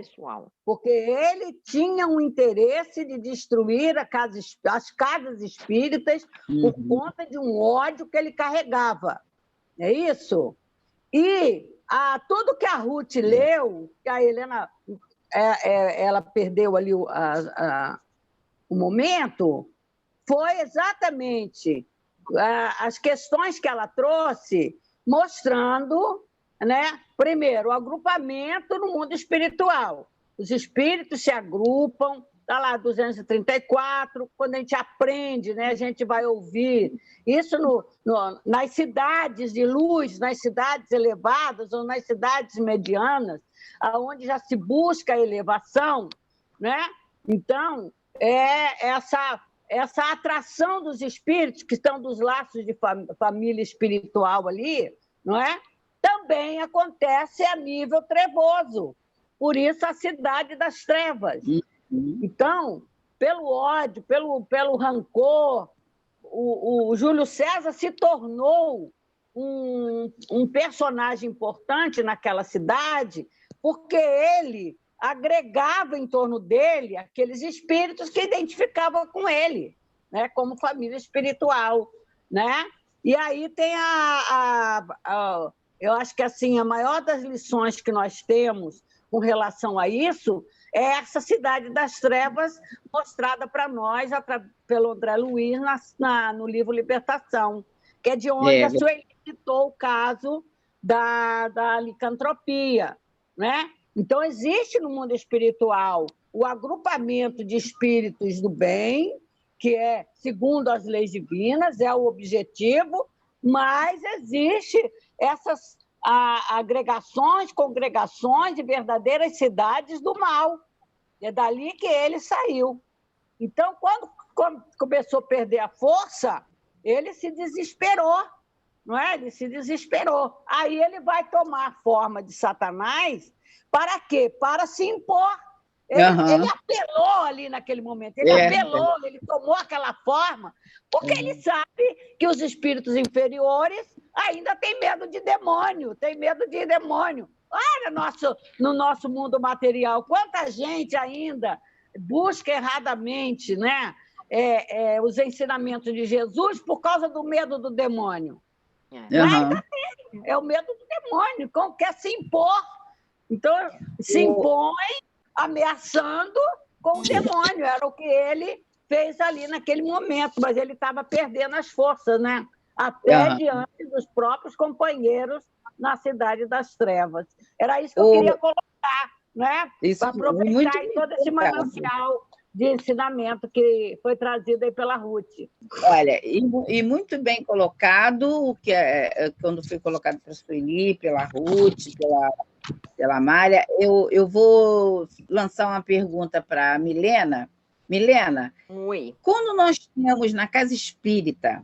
Porque ele tinha um interesse de destruir as casas espíritas por conta de um ódio que ele carregava. É isso? E tudo que a Ruth leu, que a Helena ela perdeu ali o momento, foi exatamente as questões que ela trouxe, mostrando, né, primeiro, o agrupamento no mundo espiritual. Os espíritos se agrupam, está lá 234, quando a gente aprende, né, a gente vai ouvir isso nas cidades de luz, nas cidades elevadas ou nas cidades medianas, onde já se busca a elevação, né? Então, essa atração dos espíritos que estão dos laços de família espiritual ali, não é? Também acontece a nível trevoso. Por isso, a cidade das trevas. Então, pelo ódio, pelo rancor, o Júlio César se tornou um personagem importante naquela cidade, porque ele agregava em torno dele aqueles espíritos que identificavam com ele, né, como família espiritual, né? E aí tem eu acho que assim, a maior das lições que nós temos com relação a isso é essa cidade das trevas mostrada para nós pelo André Luiz no livro Libertação, que é de onde a Sueli citou o caso da licantropia, né? Então, existe no mundo espiritual o agrupamento de espíritos do bem, que é, segundo as leis divinas, é o objetivo, mas existe essas agregações, congregações de verdadeiras cidades do mal. É dali que ele saiu. Então, quando começou a perder a força, ele se desesperou, não é? Ele se desesperou. Aí ele vai tomar a forma de Satanás para quê? Para se impor. Ele apelou ali naquele momento, ele tomou aquela forma, porque ele sabe que os espíritos inferiores ainda têm medo de demônio, Olha no nosso mundo material, quanta gente ainda busca erradamente, né, os ensinamentos de Jesus por causa do medo do demônio. Uhum. É o medo do demônio, como quer se impor. Então, se impõe ameaçando com o demônio. Era o que ele fez ali naquele momento, mas ele estava perdendo as forças, né? Até diante dos próprios companheiros na Cidade das Trevas. Era isso que eu queria colocar, né? Para aproveitar todo esse manancial de ensinamento que foi trazido aí pela Ruth. Olha, e muito bem colocado, o que quando foi colocado para a Sueli, pela Ruth, pela Amália. Eu vou lançar uma pergunta para a Milena. Milena, quando nós temos na casa espírita,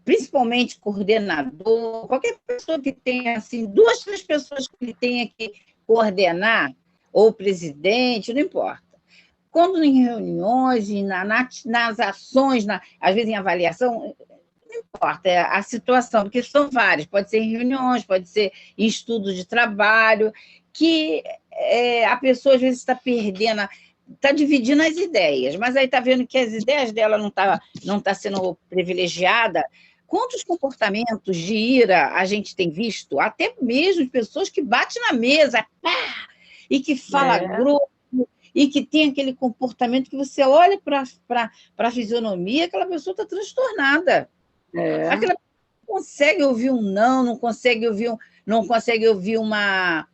principalmente coordenador, qualquer pessoa que tenha, assim, 2, 3 pessoas que ele tenha que coordenar, ou presidente, não importa. Quando em reuniões, e nas ações, às vezes em avaliação, não importa a situação, porque são várias, pode ser em reuniões, pode ser em estudos de trabalho, que a pessoa às vezes está perdendo, está dividindo as ideias, mas aí está vendo que as ideias dela não tá sendo privilegiada. Quantos comportamentos de ira a gente tem visto, até mesmo pessoas que batem na mesa, pá, e que fala grosso, e que tem aquele comportamento que você olha para a fisionomia, aquela pessoa está transtornada. Aquela pessoa não consegue ouvir um não consegue ouvir uma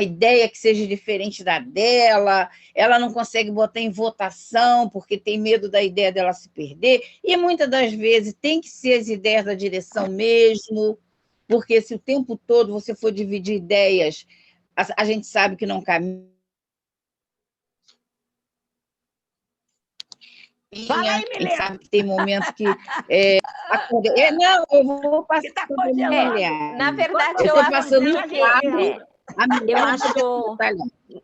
ideia que seja diferente da dela, ela não consegue botar em votação porque tem medo da ideia dela se perder, e muitas das vezes tem que ser as ideias da direção mesmo, porque se o tempo todo você for dividir ideias, a gente sabe que não caminha. Fala aí, Milena. Sabe que tem momentos que... não, eu vou passar tá por na verdade, eu estou passando um quadro. Eu acho,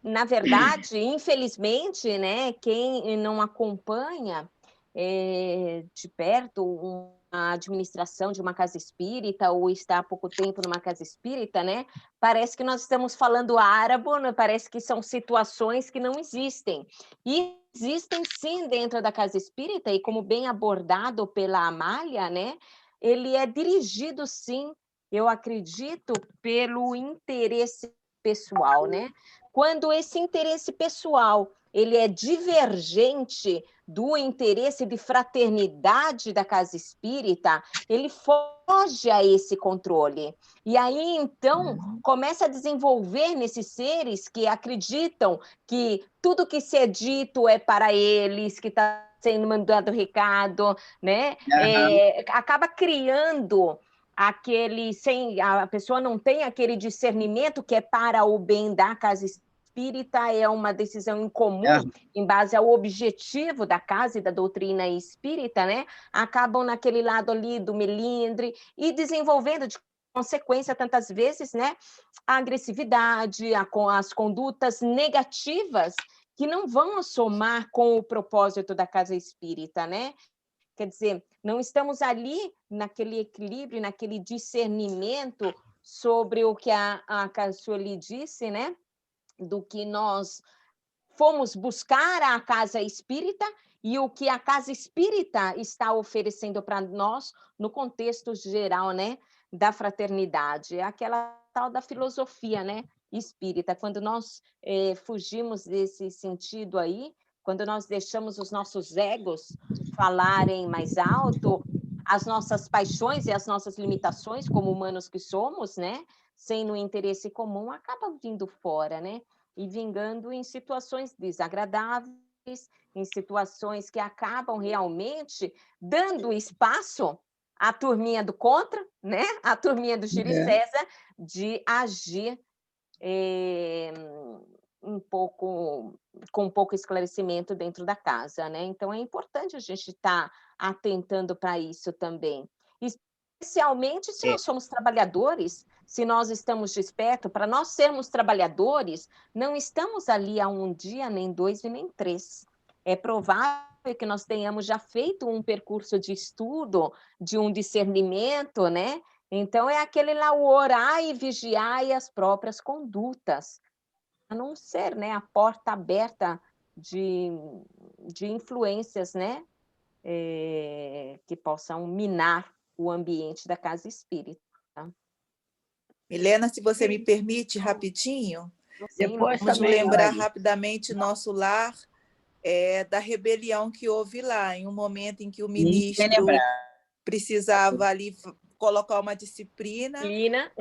na verdade, infelizmente, né, quem não acompanha de perto a administração de uma casa espírita ou está há pouco tempo numa casa espírita, né, parece que nós estamos falando árabe, né, parece que são situações que não existem. E existem sim dentro da casa espírita, e como bem abordado pela Amália, né, ele é dirigido sim, eu acredito, pelo interesse pessoal, né? Quando esse interesse pessoal ele é divergente do interesse de fraternidade da casa espírita, ele foge a esse controle. E aí, então, começa a desenvolver nesses seres que acreditam que tudo que se é dito é para eles, que está sendo mandado recado, né? Acaba criando a pessoa não tem aquele discernimento que é para o bem da casa espírita, é uma decisão em comum, em base ao objetivo da casa e da doutrina espírita, né? Acabam naquele lado ali do melindre e desenvolvendo de consequência, tantas vezes, né? A agressividade, as condutas negativas que não vão somar com o propósito da casa espírita, né? Quer dizer, não estamos ali naquele equilíbrio, naquele discernimento sobre o que a Sueli disse, né? Do que nós fomos buscar a casa espírita e o que a casa espírita está oferecendo para nós no contexto geral, né? Da fraternidade. É aquela tal da filosofia, né? Espírita. Quando nós fugimos desse sentido aí, quando nós deixamos os nossos egos falarem mais alto, as nossas paixões e as nossas limitações como humanos que somos, né? Sem no interesse comum, acabam vindo fora, né? E vingando em situações desagradáveis, em situações que acabam realmente dando espaço à turminha do contra, né? A turminha do Giro e César, de agir com um pouco esclarecimento dentro da casa, né? Então é importante a gente estar atentando para isso também, especialmente se nós somos trabalhadores, se nós estamos despertos. Para nós sermos trabalhadores, não estamos ali há um dia, nem 2 e nem 3. É provável que nós tenhamos já feito um percurso de estudo, de um discernimento, né? Então, é aquele lá, o orar e vigiar e as próprias condutas, a não ser, né, a porta aberta de influências, né, que possam minar o ambiente da casa espírita. Milena, se você me permite, rapidinho, Depois vamos também, lembrar pode. rapidamente nosso lar da rebelião que houve lá, em um momento em que o Muito bem ministro lembrado. precisava ali colocar uma disciplina, Disciplina,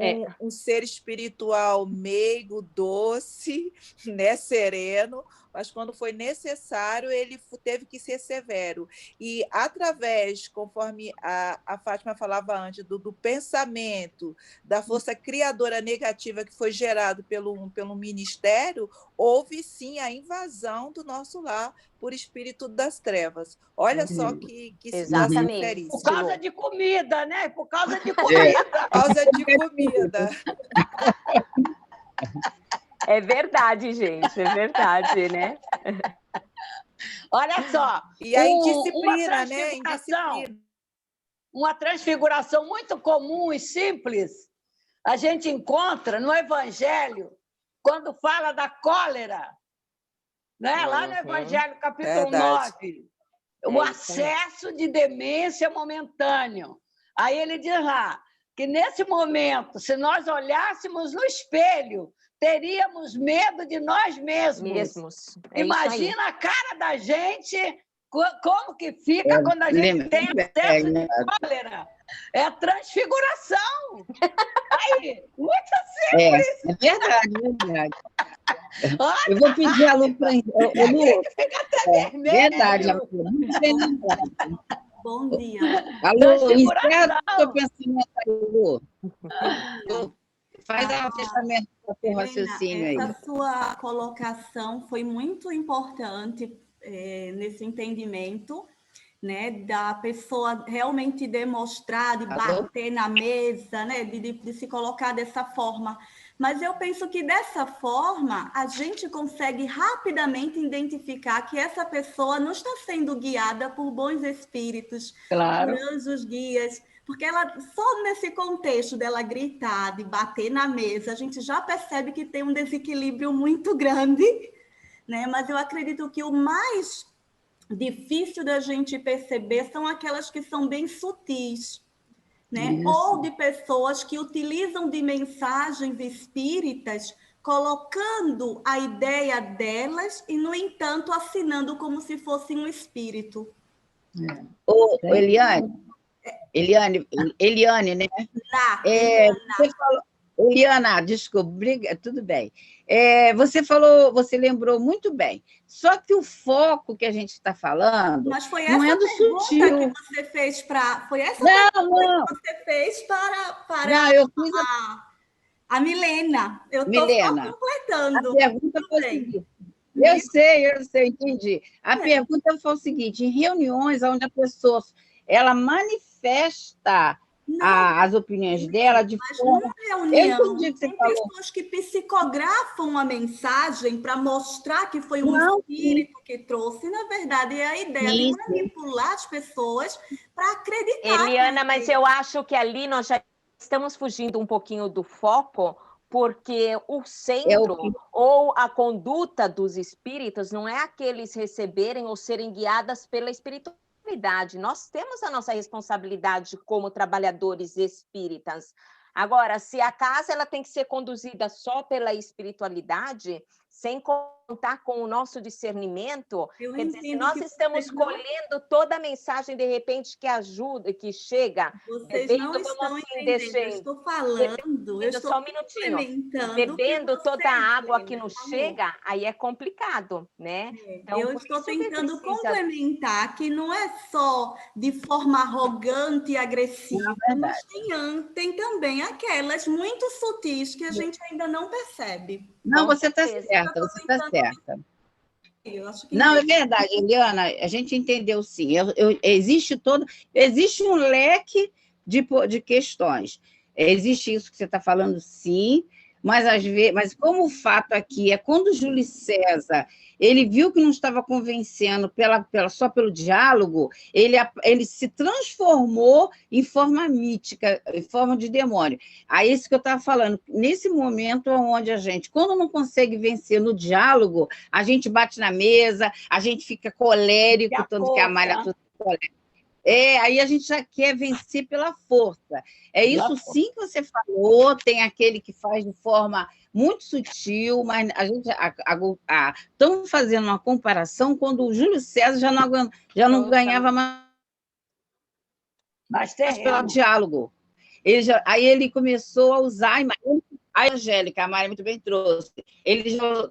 um ser espiritual meigo, doce, né, sereno, mas quando foi necessário, ele teve que ser severo. E através, conforme a Fátima falava antes, do pensamento, da força criadora negativa que foi gerado pelo ministério, houve sim a invasão do nosso lar por espírito das trevas. Olha só que situação exatamente. seríssima. Por causa de comida, né? Por causa de É. comida. Por causa de comida. É verdade, gente, é verdade, né? Olha só, E a uma indisciplina, né? transfiguração, Indisciplina. uma transfiguração muito comum e simples, a gente encontra no Evangelho, quando fala da cólera, né? Lá no Evangelho, capítulo Verdade. 9, É o isso aí. acesso de demência momentâneo. Aí ele diz lá que, nesse momento, se nós olhássemos no espelho, teríamos medo de nós mesmos. É isso aí. Imagina a cara da gente, como que fica quando a gente lembra- tem acesso de cólera. É transfiguração. Aí, muito É verdade, é verdade. Eu vou pedir a Lu para... Lu, fica até vermelho. verdade, Lu, muito bem lembrado. Bom dia. Alô, encerra o seu pensamento aí, Lu. Faz o fechamento do seu raciocínio aí. Essa sua colocação foi muito importante nesse entendimento, né, da pessoa realmente demonstrar, de bater na mesa, né, de se colocar dessa forma. Mas eu penso que, dessa forma, a gente consegue rapidamente identificar que essa pessoa não está sendo guiada por bons espíritos, Claro. por anjos guias, porque ela, só nesse contexto dela gritar, de bater na mesa, a gente já percebe que tem um desequilíbrio muito grande, né? Mas eu acredito que o mais difícil da gente perceber são aquelas que são bem sutis, né? Isso. Ou de pessoas que utilizam de mensagens espíritas, colocando a ideia delas e, no entanto, assinando como se fosse um espírito. Ô, Eliane, né? Você falou... Eliana, desculpa, tudo bem. Você lembrou muito bem. Só que o foco que a gente está falando Mas foi não essa é do pergunta sutil. que você fez para... Foi essa Não. pergunta que você fez para Não, eu fiz a Milena. Eu estou só completando. A pergunta foi a seguinte. Eu sei, entendi. A pergunta foi o seguinte: em reuniões onde a pessoa ela manifesta as opiniões dela de forma... Mas numa reunião, Eu entendi o que você tem falou. pessoas que psicografam a mensagem para mostrar que foi um espírito que trouxe. Na verdade, é a ideia de manipular as pessoas para acreditar. Eliana, mas eu acho que ali nós já estamos fugindo um pouquinho do foco, porque o centro ou a conduta dos espíritos não é aqueles receberem ou serem guiadas pela espiritualidade. Nós temos a nossa responsabilidade como trabalhadores espíritas. Agora, se a casa ela tem que ser conduzida só pela espiritualidade, sem contar com o nosso discernimento, quer dizer, se nós estamos colhendo toda a mensagem, de repente, que ajuda, que chega... Vocês não estão entendendo, eu estou falando, eu estou só um minutinho. Bebendo toda a água que nos chega, aí é complicado, né? Então, eu estou tentando complementar que não é só de forma arrogante e agressiva, mas tem também aquelas muito sutis que a gente ainda não percebe. Não, você está certa, você está certa. Não, é verdade, Eliana, a gente entendeu sim. Existe um leque de questões. Existe isso que você está falando, sim, mas como o fato aqui é quando o Júlio César ele viu que não estava convencendo só pelo diálogo, ele se transformou em forma mítica, em forma de demônio. Aí isso que eu estava falando, nesse momento onde a gente, quando não consegue vencer no diálogo, a gente bate na mesa, a gente fica colérico, tanto que a Malha Aí a gente já quer vencer pela força. É isso sim que você falou, tem aquele que faz de forma muito sutil, mas a gente estamos fazendo uma comparação quando o Júlio César já não ganhava mais pelo diálogo. Aí ele começou a usar a Angélica, a Mari muito bem trouxe,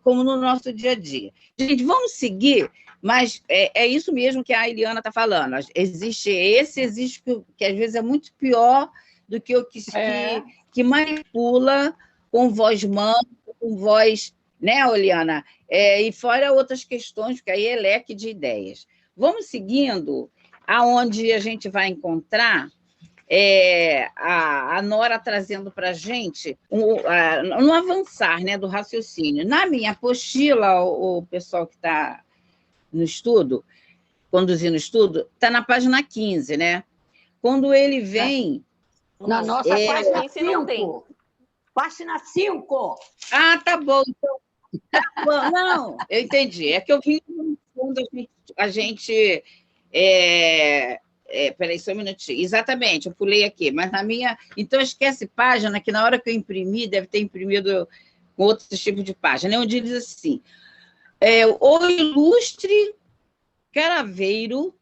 como no nosso dia a dia. Gente, vamos seguir, mas é isso mesmo que a Eliana está falando. Existe que às vezes é muito pior do que o que manipula com voz mansa, com voz, né, Eliana? E fora outras questões, porque aí é leque de ideias. Vamos seguindo, aonde a gente vai encontrar a Nora trazendo para a gente um avançar, né, do raciocínio. Na minha apostila, o pessoal que está no estudo, conduzindo o estudo, está na página 15, né? Quando ele vem... Na nossa página 5. Página 5. Ah, tá bom. Então, não, eu entendi. É que eu vi no fundo a gente peraí, só um minutinho. Exatamente, eu pulei aqui, mas na minha... Então, esquece página, que na hora que eu imprimi, deve ter imprimido com outros tipos de página, onde diz assim, o ilustre caraveiro,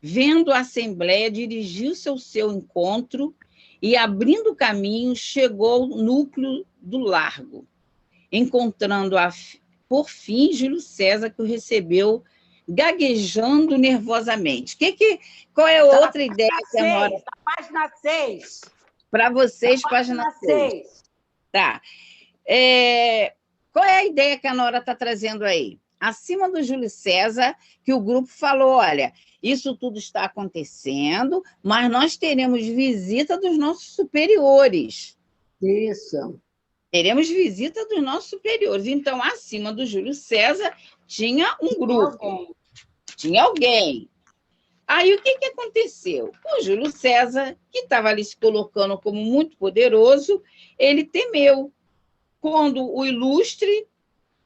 vendo a Assembleia, dirigiu-se ao seu encontro e, abrindo o caminho, chegou ao núcleo do largo, encontrando, por fim, Júlio César, que o recebeu gaguejando nervosamente. Qual é a outra ideia que a Nora... Na página 6. Para vocês, página 6. Tá. Qual é a ideia que a Nora está trazendo aí? Acima do Júlio César, que o grupo falou, olha, isso tudo está acontecendo, mas nós teremos visita dos nossos superiores. Isso. Teremos visita dos nossos superiores. Então, acima do Júlio César, tinha um grupo. Tinha alguém. Aí, o que aconteceu? O Júlio César, que estava ali se colocando como muito poderoso, ele temeu. Quando o ilustre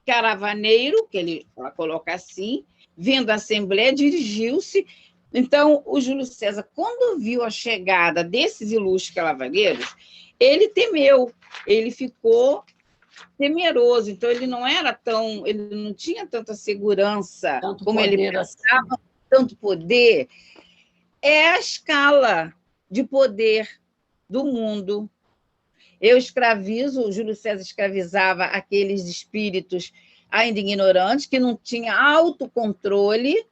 caravaneiro, que ele coloca assim, vendo a Assembleia, dirigiu-se. Então, o Júlio César, quando viu a chegada desses ilustres caravanneiros, ele temeu, ele ficou temeroso. Então, ele não tinha tanta segurança como ele pensava, tanto poder. É a escala de poder do mundo. O Júlio César escravizava aqueles espíritos ainda ignorantes, que não tinham autocontrole,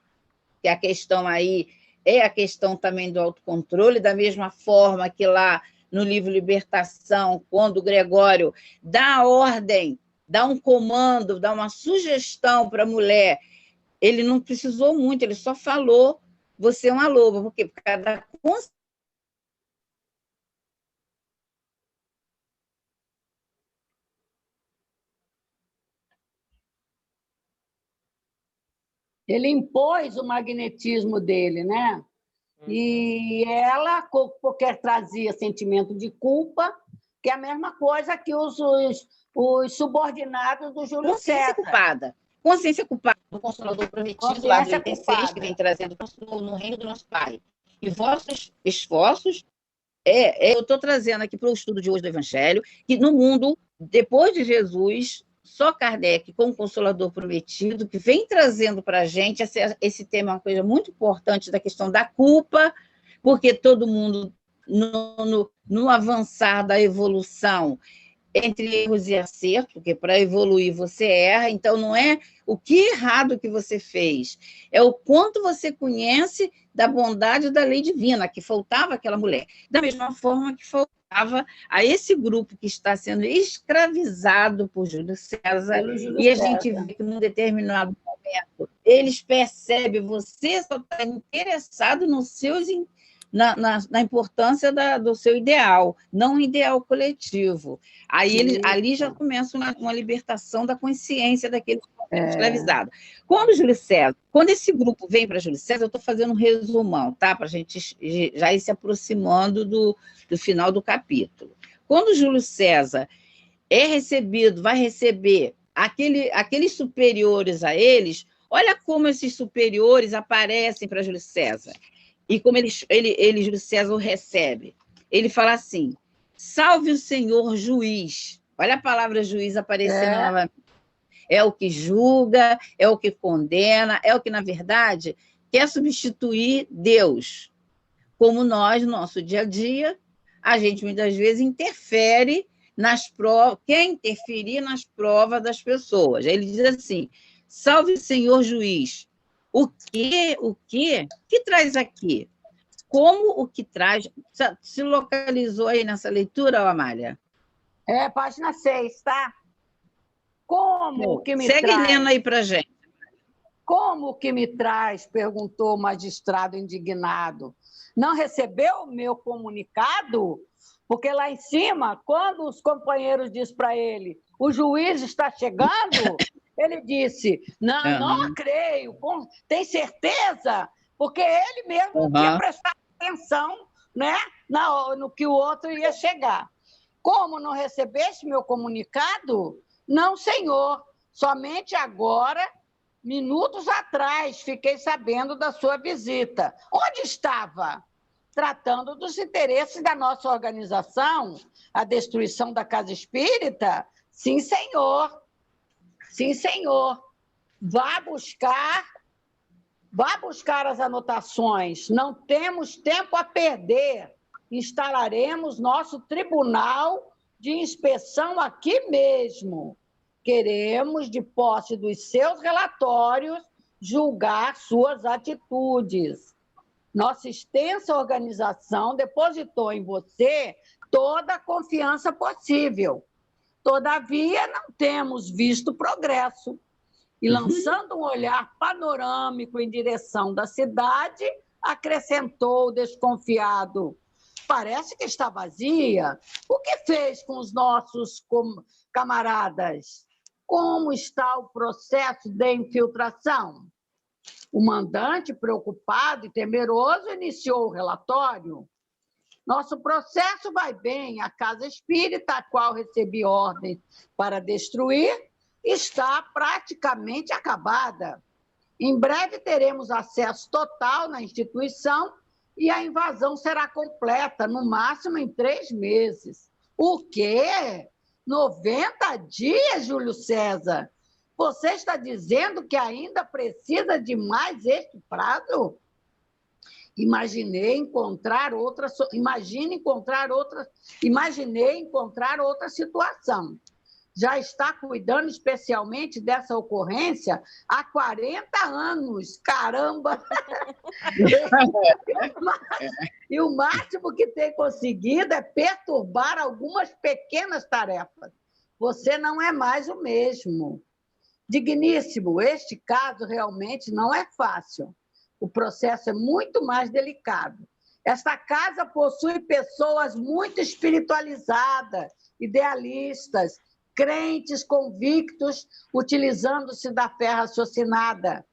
que a questão aí é a questão também do autocontrole, da mesma forma que lá no livro Libertação, quando o Gregório dá a ordem, dá um comando, dá uma sugestão para a mulher, ele não precisou muito, ele só falou, você é uma loba, por quê? Por causa da consciência. Ele impôs o magnetismo dele, né? E ela, porque trazia sentimento de culpa, que é a mesma coisa que os subordinados do Júlio César. Consciência culpada do Consolador Prometido, lá do 86, que vem trazendo no reino do nosso Pai. E vossos esforços, eu estou trazendo aqui para o estudo de hoje do Evangelho, que no mundo, depois de Jesus, só Kardec, com o Consolador Prometido, que vem trazendo para a gente esse tema, uma coisa muito importante da questão da culpa, porque todo mundo, no avançar da evolução, entre erros e acertos, porque para evoluir você erra, então não é o que errado que você fez, é o quanto você conhece da bondade da lei divina, que faltava àquela mulher. Da mesma forma que faltava a esse grupo que está sendo escravizado por Júlio César, e a gente vê que num determinado momento eles percebem, você só está interessado nos seus... Na importância do seu ideal, não um ideal coletivo. Aí ali já começa uma libertação da consciência daquele escravizado. Quando esse grupo vem para Júlio César, eu estou fazendo um resumão, tá? Para a gente já ir se aproximando do final do capítulo. Quando Júlio César vai receber aqueles superiores a eles, Olha como esses superiores aparecem para Júlio César. E como Júlio César o recebe. Ele fala assim: salve o senhor juiz. Olha a palavra juiz aparecendo novamente. É o que julga, é o que condena, é o que, na verdade, quer substituir Deus. Como nós, no nosso dia a dia, a gente muitas vezes interfere nas provas, quer interferir nas provas das pessoas. Aí ele diz assim: salve, senhor juiz. O quê? O quê? O que traz aqui? Como o que traz... Se localizou aí nessa leitura, Amália? Página 6, tá? Como que me Segue traz? lendo aí para a gente. Como que me traz? Perguntou o magistrado indignado. Não recebeu o meu comunicado? Porque lá em cima, quando os companheiros dizem para ele, o juiz está chegando, ele disse, não creio, tem certeza? Porque ele mesmo não tinha prestado atenção, né, no que o outro ia chegar. Como não recebeste meu comunicado? Não, senhor, somente agora, minutos atrás, fiquei sabendo da sua visita. Onde estava? Tratando dos interesses da nossa organização, a destruição da casa espírita? Sim, senhor. Sim, senhor. Vá buscar as anotações. Não temos tempo a perder. Instalaremos nosso tribunal de inspeção aqui mesmo. Queremos, de posse dos seus relatórios, julgar suas atitudes. Nossa extensa organização depositou em você toda a confiança possível. Todavia, não temos visto progresso. E, lançando um olhar panorâmico em direção da cidade, acrescentou desconfiado: parece que está vazia. O que fez com os nossos camaradas? Como está o processo de infiltração? O mandante, preocupado e temeroso, iniciou o relatório. Nosso processo vai bem. A casa espírita, a qual recebi ordens para destruir, está praticamente acabada. Em breve teremos acesso total na instituição e a invasão será completa, no máximo em 3 meses. O quê? 90 dias, Júlio César? Você está dizendo que ainda precisa de mais este prazo? Imaginei encontrar outra situação. Já está cuidando especialmente dessa ocorrência há 40 anos. Caramba! E o máximo que tem conseguido é perturbar algumas pequenas tarefas. Você não é mais o mesmo. Digníssimo, este caso realmente não é fácil. O processo é muito mais delicado. Esta casa possui pessoas muito espiritualizadas, idealistas, crentes convictos, utilizando-se da fé raciocinada.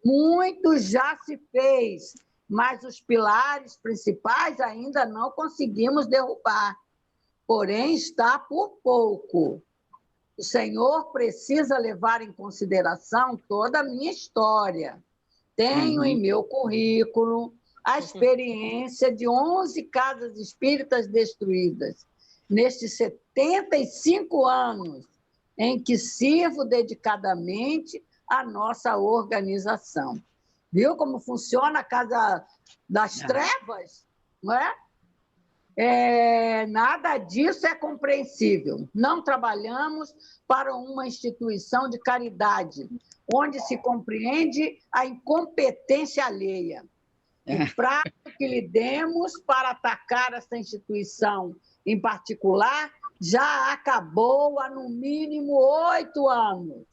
Muito já se fez, mas os pilares principais ainda não conseguimos derrubar. Porém, está por pouco. O Senhor precisa levar em consideração toda a minha história. Tenho em meu currículo a experiência de 11 casas espíritas destruídas, nestes 75 anos em que sirvo dedicadamente a nossa organização. Viu como funciona a Casa das Trevas? Não é? Nada disso é compreensível. Não trabalhamos para uma instituição de caridade, onde se compreende a incompetência alheia. O prazo que lhe demos para atacar essa instituição em particular já acabou há, no mínimo, 8 anos.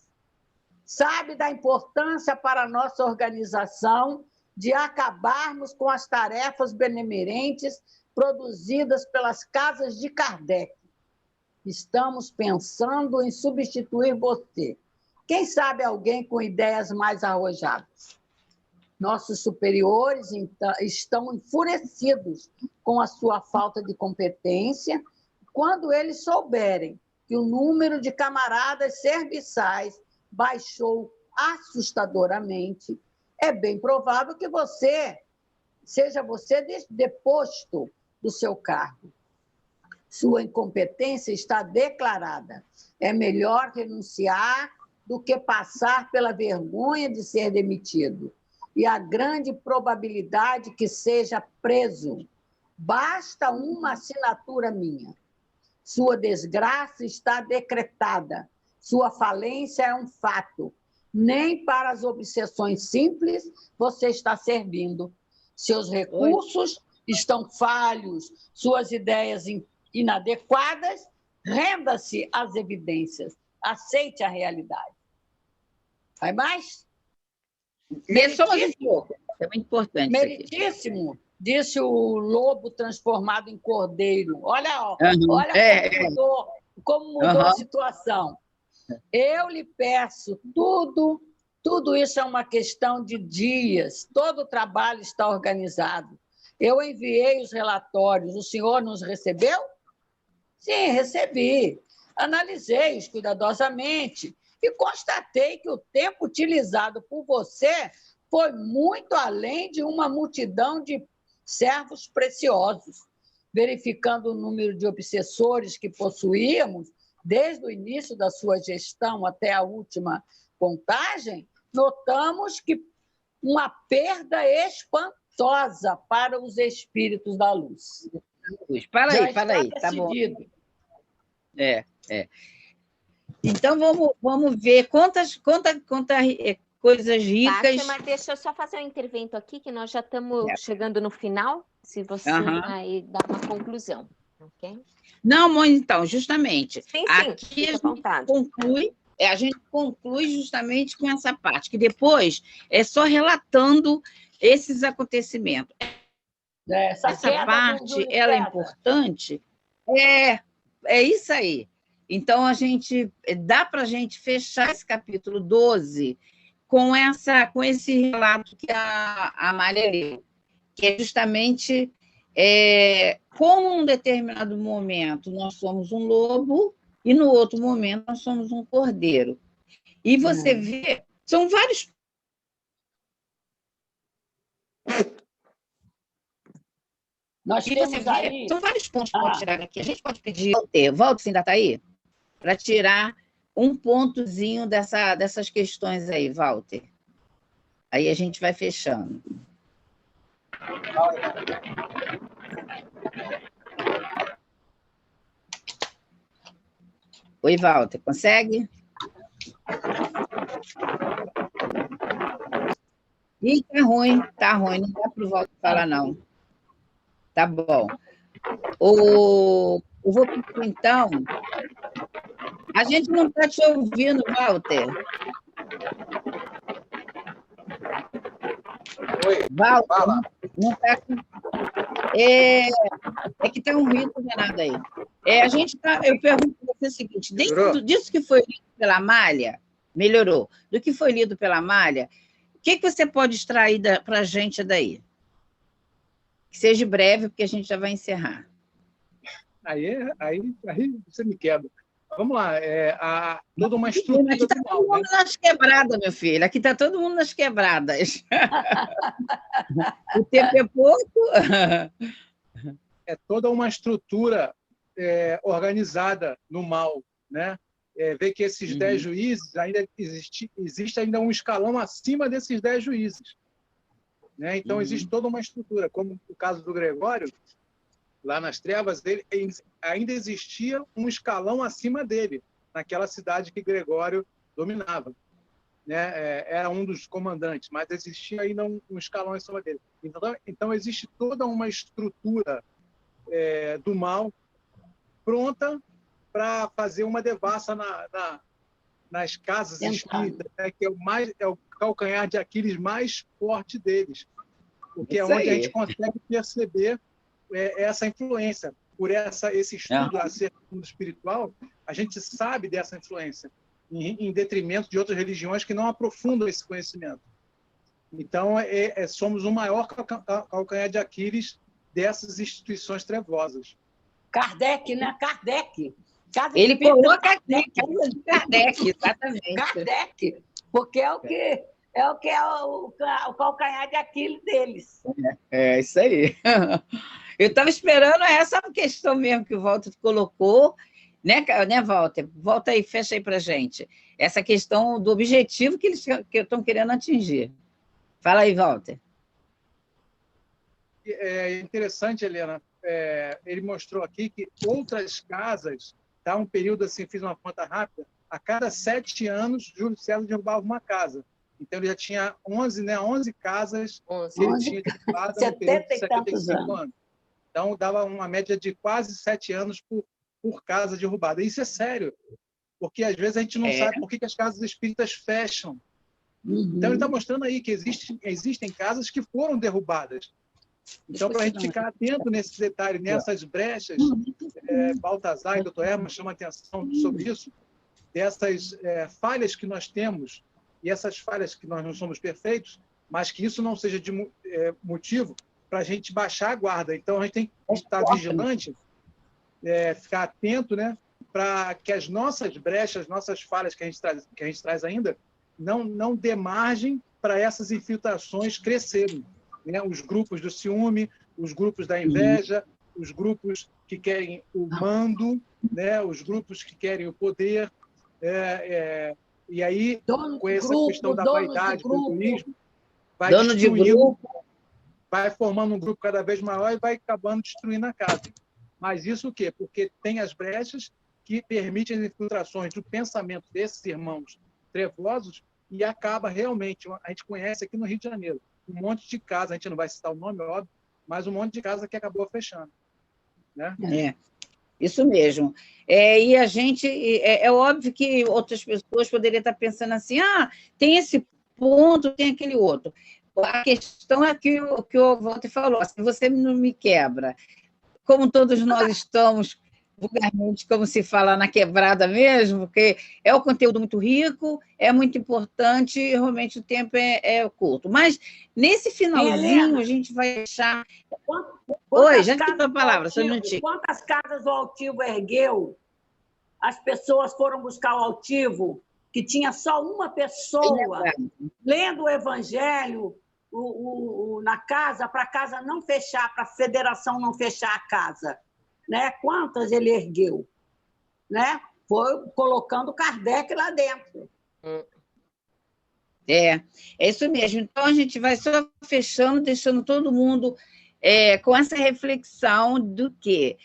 Sabe da importância para a nossa organização de acabarmos com as tarefas benemerentes produzidas pelas casas de Kardec. Estamos pensando em substituir você. Quem sabe alguém com ideias mais arrojadas? Nossos superiores estão enfurecidos com a sua falta de competência quando eles souberem que o número de camaradas serviçais baixou assustadoramente, é bem provável que seja deposto do seu cargo. Sua incompetência está declarada. É melhor renunciar do que passar pela vergonha de ser demitido. E há grande probabilidade que seja preso. Basta uma assinatura minha. Sua desgraça está decretada. Sua falência é um fato. Nem para as obsessões simples você está servindo. Seus recursos estão falhos, suas ideias inadequadas. Renda-se às evidências. Aceite a realidade. Vai mais? Só mais um pouco. É muito importante. Meritíssimo, disse o lobo transformado em cordeiro. Olha, como mudou a situação. Eu lhe peço, tudo isso é uma questão de dias, todo o trabalho está organizado. Eu enviei os relatórios, o senhor nos recebeu? Sim, recebi. Analisei-os cuidadosamente e constatei que o tempo utilizado por você foi muito além de uma multidão de servos preciosos. Verificando o número de obsessores que possuíamos, desde o início da sua gestão até a última contagem, notamos que uma perda espantosa para os espíritos da luz. Para aí, tá bom. Então, vamos ver quantas coisas ricas... Fátima, deixa eu só fazer um intervento aqui, que nós já estamos chegando no final, se você aí dar uma conclusão, ok? Não, mãe, então, justamente. Sim, aqui a gente conclui justamente com essa parte, que depois é só relatando esses acontecimentos. Essa parte, ela é importante. É isso aí. Então, dá para a gente fechar esse capítulo 12 com esse relato que a Amália leu, que é justamente como em um determinado momento nós somos um lobo e no outro momento nós somos um cordeiro. E você vê, são vários... São vários pontos para tirar aqui. A gente pode pedir Walter, você ainda está aí? Para tirar um pontozinho dessas questões aí, Walter. Aí a gente vai fechando. Oi, Walter, consegue? Ih, tá ruim, não dá para o Walter falar, não. Tá bom. Eu vou pedir, então... A gente não está te ouvindo, Walter. Oi, Walter, não está aqui. É que está um ruído danado aí. Eu pergunto para você o seguinte, dentro disso que foi lido pela Amália, melhorou, do que foi lido pela Amália, o que você pode extrair para a gente daí? Que seja breve, porque a gente já vai encerrar. Aí você me quebra. Vamos lá, toda uma estrutura... Aqui está todo mundo nas quebradas, meu filho. Aqui está todo mundo nas quebradas. O tempo é pouco. É toda uma estrutura organizada no mal, né? Ver que esses 10 juízes, existe ainda um escalão acima desses 10 juízes. Né? Então, existe toda uma estrutura, como o caso do Gregório, lá nas trevas, ainda existia um escalão acima dele, naquela cidade que Gregório dominava. Né? Era um dos comandantes, mas existia ainda um escalão acima dele. Então existe toda uma estrutura do mal pronta para fazer uma devassa nas casas espíritas, né? Que é o calcanhar de Aquiles mais forte deles, porque é onde a gente consegue perceber essa influência. Por esse estudo acerca do mundo espiritual, a gente sabe dessa influência, em detrimento de outras religiões que não aprofundam esse conhecimento. Então, somos o maior calcanhar de Aquiles dessas instituições trevosas. Kardec, né? Kardec. Ele coloca Kardec, exatamente. Kardec. porque é o calcanhar de Aquiles deles. É isso aí. Eu estava esperando essa questão mesmo que o Walter colocou, né, Walter? Volta aí, fecha aí para a gente. Essa questão do objetivo que eles estão querendo atingir. Fala aí, Walter. É interessante, Helena, ele mostrou aqui que outras casas, tá, um período assim, fiz uma conta rápida, a cada 7 anos, Júlio César derrubava uma casa. Então, ele já tinha 11 casas que ele tinha derrubado no período de 75 anos. Então, dava uma média de quase 7 anos por casa derrubada. Isso é sério, porque às vezes a gente não sabe por que as casas espíritas fecham. Então, ele está mostrando aí que existem casas que foram derrubadas. Então, para a gente ficar atento nesse detalhe, nessas brechas, Baltazar e Dr. Herman chamam a atenção sobre isso, dessas falhas que nós temos, e essas falhas que nós não somos perfeitos, mas que isso não seja de motivo para a gente baixar a guarda. Então, a gente tem que estar vigilante, ficar atento, né, para que as nossas brechas, nossas falhas que a gente traz ainda, não dê margem para essas infiltrações crescerem. Né? Os grupos do ciúme, os grupos da inveja, os grupos que querem o mando, né? Os grupos que querem o poder. E aí, com essa questão da vaidade, do egoísmo, vai destruindo, vai formando um grupo cada vez maior e vai acabando destruindo a casa. Mas isso o quê? Porque tem as brechas que permitem as infiltrações do pensamento desses irmãos trevosos e acaba realmente, a gente conhece aqui no Rio de Janeiro, um monte de casa, a gente não vai citar o nome, óbvio, mas um monte de casa que acabou fechando. Né? Isso mesmo. E a gente, é óbvio que outras pessoas poderiam estar pensando assim, tem esse ponto, tem aquele outro. A questão é que o Walter falou, se você não me quebra, como todos nós estamos vulgarmente, como se fala na quebrada mesmo, porque é um conteúdo muito rico, é muito importante, e realmente o tempo é curto. Mas, nesse finalzinho, a gente vai deixar... Oi, já te dou a palavra, só um minutinho. Quantas casas o altivo ergueu? As pessoas foram buscar o altivo, que tinha só uma pessoa lendo o evangelho na casa, para a casa não fechar, para a federação não fechar a casa. Né? Quantas ele ergueu? Né? Foi colocando Kardec lá dentro. É isso mesmo. Então, a gente vai só fechando, deixando todo mundo com essa reflexão do que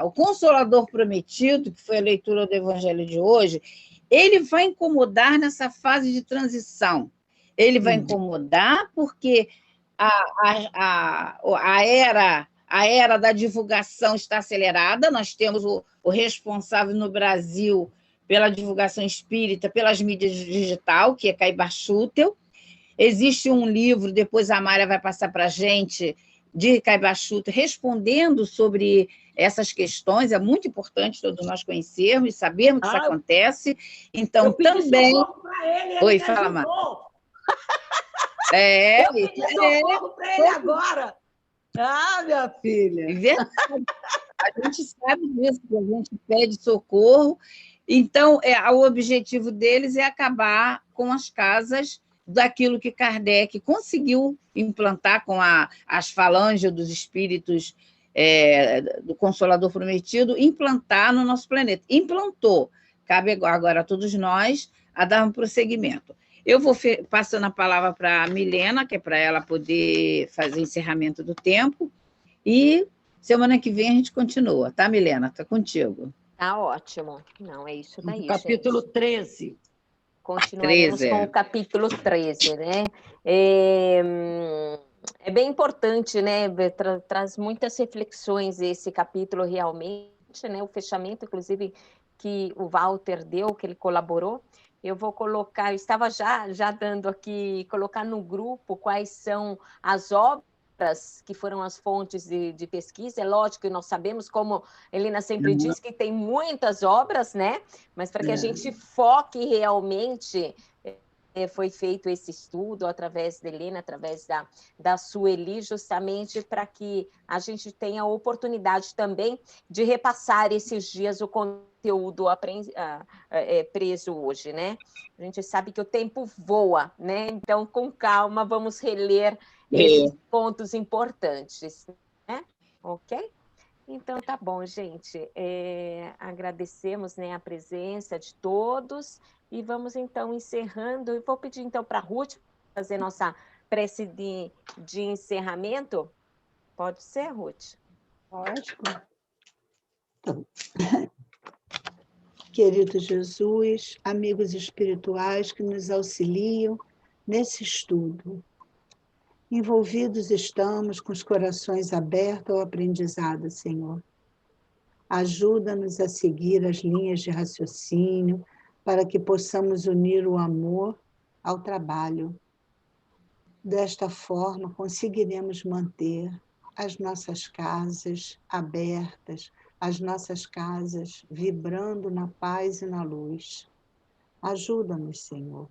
o Consolador Prometido, que foi a leitura do Evangelho de hoje, ele vai incomodar nessa fase de transição. Ele vai incomodar porque a era da divulgação está acelerada, nós temos o responsável no Brasil pela divulgação espírita, pelas mídias digitais, que é Caibar Schutel. Existe um livro, depois a Mária vai passar para a gente, de Caibar Schutel, respondendo sobre essas questões, é muito importante todos nós conhecermos e sabermos que isso acontece. Então, também... Oi, fala, Mária. Eu pedi socorro para ele agora. Minha filha. É verdade. A gente sabe disso, que a gente pede socorro. Então, o objetivo deles é acabar com as casas daquilo que Kardec conseguiu implantar com as falanges dos espíritos do Consolador Prometido, implantar no nosso planeta. Implantou. Cabe agora a todos nós a dar um prosseguimento. Eu vou passando a palavra para a Milena, que é para ela poder fazer o encerramento do tempo, e semana que vem a gente continua, tá, Milena? Está contigo. Tá ótimo. Não, é isso daí, capítulo gente. 13. Continuaremos 13, com o capítulo 13, né? É bem importante, né? Traz muitas reflexões esse capítulo realmente, né? O fechamento, inclusive, que o Walter deu, que ele colaborou. Eu vou colocar, eu estava já dando aqui, colocar no grupo quais são as obras que foram as fontes de pesquisa. É lógico que nós sabemos, como a Helena sempre diz, que tem muitas obras, né? Mas para que a gente foque realmente, foi feito esse estudo através da Helena, através da Sueli, justamente para que a gente tenha a oportunidade também de repassar esses dias o conteúdo conteúdo preso hoje, né? A gente sabe que o tempo voa, né? Então, com calma, vamos reler esses pontos importantes, né? Ok? Então, tá bom, gente. Agradecemos, né, a presença de todos e vamos, então, encerrando. Eu vou pedir, então, para a Ruth fazer nossa prece de encerramento. Pode ser, Ruth? Lógico. Então, querido Jesus, amigos espirituais que nos auxiliam nesse estudo, envolvidos estamos com os corações abertos ao aprendizado, Senhor. Ajuda-nos a seguir as linhas de raciocínio para que possamos unir o amor ao trabalho. Desta forma, conseguiremos manter as nossas casas abertas, as nossas casas vibrando na paz e na luz. Ajuda-nos, Senhor.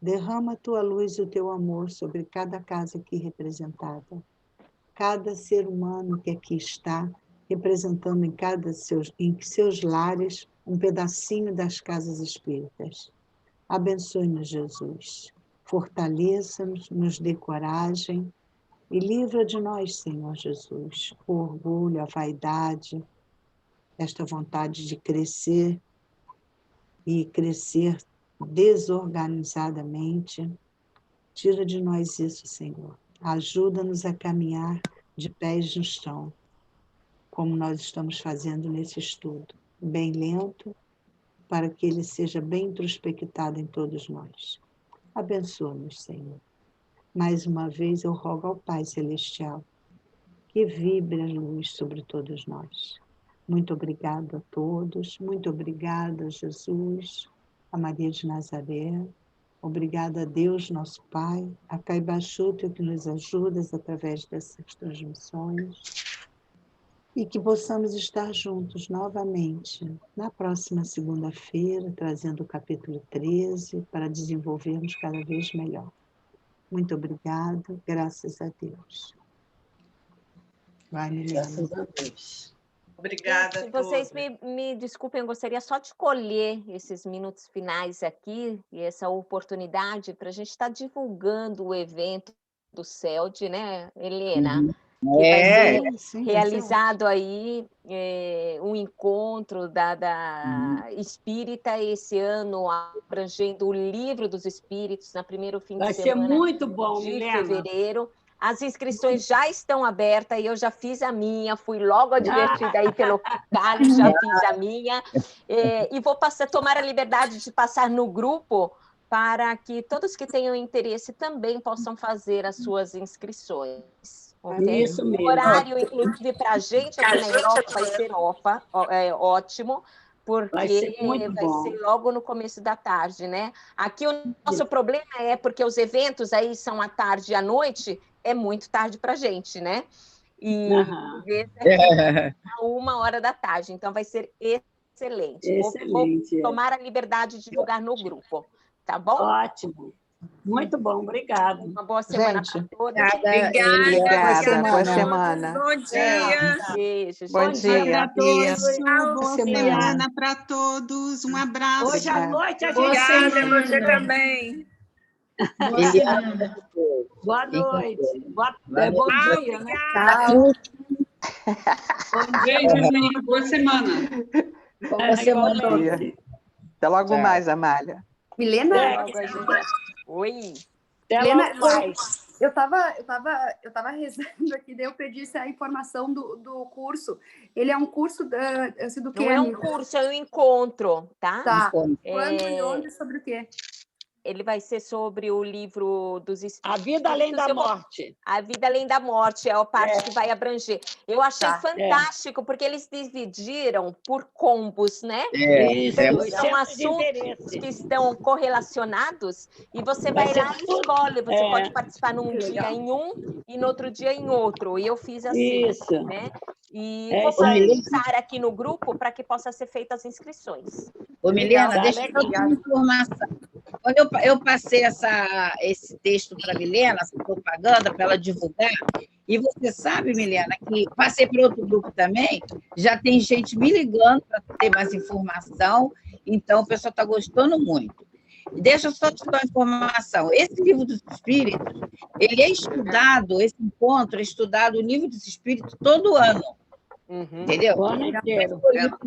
Derrama a tua luz e o teu amor sobre cada casa aqui representada. Cada ser humano que aqui está, representando em seus lares um pedacinho das casas espíritas. Abençoe-nos, Jesus. Fortaleça-nos, nos dê coragem e livra de nós, Senhor Jesus, o orgulho, a vaidade, esta vontade de crescer e crescer desorganizadamente. Tira de nós isso, Senhor. Ajuda-nos a caminhar de pés no chão, como nós estamos fazendo nesse estudo, bem lento, para que ele seja bem introspectado em todos nós. Abençoa-nos, Senhor. Mais uma vez eu rogo ao Pai Celestial que vibre a luz sobre todos nós. Muito obrigado a todos, muito obrigada, Jesus, a Maria de Nazaré, obrigada a Deus, nosso Pai, a Caibachuto, que nos ajuda através dessas transmissões, e que possamos estar juntos novamente na próxima segunda-feira, trazendo o capítulo 13, para desenvolvermos cada vez melhor. Muito obrigada, graças a Deus. Vai, Milena. Graças a Deus. Obrigada. Se vocês me desculpem, eu gostaria só de colher esses minutos finais aqui e essa oportunidade para a gente estar divulgando o evento do CELD, né, Helena? Que vai ser realizado aí um encontro da Espírita esse ano, abrangendo o Livro dos Espíritos, na primeiro fim de semana. Vai ser muito bom, de Milena. fevereiro. As inscrições já estão abertas e eu já fiz a minha, fui logo advertida aí pelo Carlos, já fiz a minha. E vou tomar a liberdade de passar no grupo para que todos que tenham interesse também possam fazer as suas inscrições. Okay? Isso mesmo. O horário, inclusive, para a gente aqui na Europa vai ser ótimo, porque vai ser logo no começo da tarde, né? Aqui o nosso problema é porque os eventos aí são à tarde e à noite, é muito tarde para a gente, né? E às vezes é 1h da tarde, então vai ser excelente. Vou tomar a liberdade de divulgar no grupo, tá bom? Ótimo. Muito bom, obrigada. Uma boa semana para todos. Obrigada. Boa semana. Bom dia. Beijo. Bom dia. Boa semana para todos. Um abraço. Hoje à noite a gente... Obrigada, você também. Boa noite. Bom dia, né? Tchau. Beijo, boa semana. Boa semana. Até logo mais, Amália. Milena? Oi. Milena, eu estava rezando aqui, daí eu perdi essa informação do curso. Ele é um curso do quê? Não é um curso, é um encontro, tá? Tá. Quando e onde, sobre o quê? Ele vai ser sobre o livro dos Espíritos. A Vida Além da Morte. A Vida Além da Morte é a parte que vai abranger. Eu achei fantástico, porque eles dividiram por combos, né? São assuntos que estão correlacionados e você vai lá e escolhe. Você pode participar num dia em um e no outro dia em outro. E eu fiz assim, né? E vou passar aqui no grupo para que possa ser feitas as inscrições. Ô, Milena, deixa eu dar uma informação. Quando eu passei esse texto para a Milena, essa propaganda, para ela divulgar, e você sabe, Milena, que passei para outro grupo também, já tem gente me ligando para tem mais informação, então o pessoal está gostando muito. Deixa eu só te dar uma informação. Esse livro dos espíritos, ele é estudado, esse encontro é estudado, o livro dos espíritos, todo ano. Entendeu? O ano inteiro.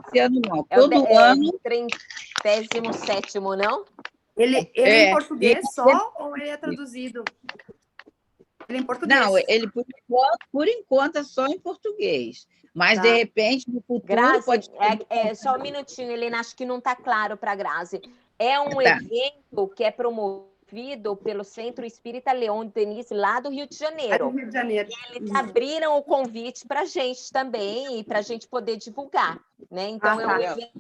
Esse ano não. Todo ano. 37º, não? Ele é em português só ou ele é traduzido? Ele é em português. Não, ele por enquanto é só em português. Mas, de repente, no futuro Grazi, pode... só um minutinho, Helena, acho que não está claro para a Grazi. É um evento que é promovido pelo Centro Espírita Leon Denis, lá do Rio de Janeiro. Rio de Janeiro. E eles abriram o convite para a gente também, e para a gente poder divulgar. Né? Então, é um evento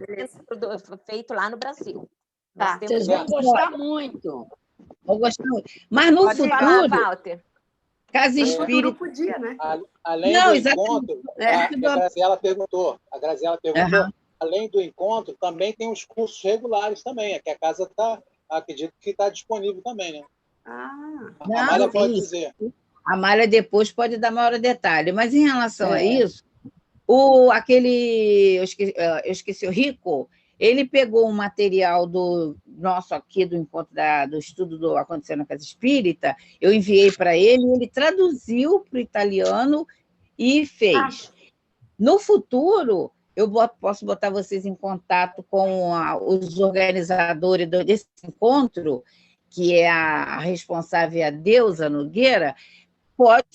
feito lá no Brasil. Tá. Vocês vão gostar muito. Vou gostar muito. Mas no Pode futuro... falar, Walter. Casa No Espírita... futuro podia, né? Além Não, do exatamente. encontro, a Graziela perguntou, além do encontro, também tem os cursos regulares também, que a casa está, acredito que está disponível também, né? Não, A Amália pode dizer. A Amália depois pode dar maior detalhe. Mas, em relação a isso, eu esqueci, o Rico, ele pegou um material do nosso aqui, do encontro do estudo do Acontecendo na Casa Espírita, eu enviei para ele, ele traduziu para o italiano e fez. No futuro, eu posso botar vocês em contato com os organizadores desse encontro, que é a responsável, a Deusa Nogueira, pode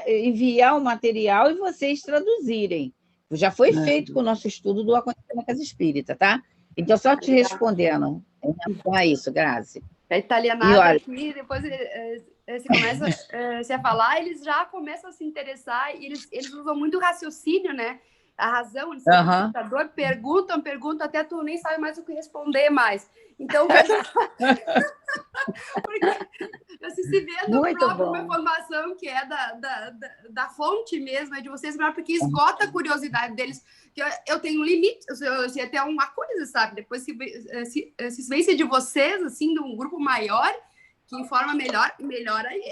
enviar o material e vocês traduzirem. Já foi feito com o nosso estudo do Acontecendo na Casa Espírita, tá? Então, só te respondendo em relação a isso, Grazi. A italianada aqui, depois você começa a falar, eles já começam a se interessar, e eles usam muito raciocínio, né? A razão, eles são computador, perguntam, até tu nem sabe mais o que responder mais. Então, você se vê no próprio uma informação que é da fonte mesmo, é de vocês, porque esgota a curiosidade deles. Que eu tenho um limite, eu até uma coisa, sabe? Depois, se vence de vocês, assim, de um grupo maior, que informa melhor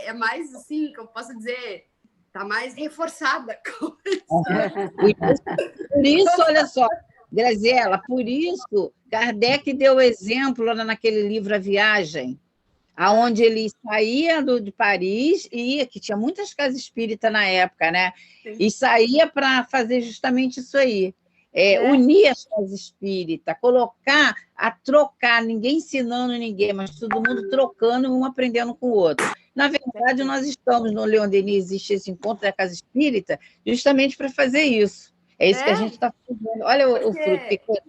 é mais, assim, que eu posso dizer, tá mais reforçada a coisa. Por isso, olha só, Graziela, por isso, Kardec deu o exemplo lá naquele livro A Viagem, aonde ele saía de Paris e ia, que tinha muitas casas espíritas na época, né? Sim. E saía para fazer justamente isso aí. Unir as casas espíritas, trocar, ninguém ensinando ninguém, mas todo mundo trocando, um aprendendo com o outro. Na verdade, nós estamos no Leon Denis, existe esse encontro da casa espírita, justamente para fazer isso. É isso que a gente está fazendo. Olha o fruto.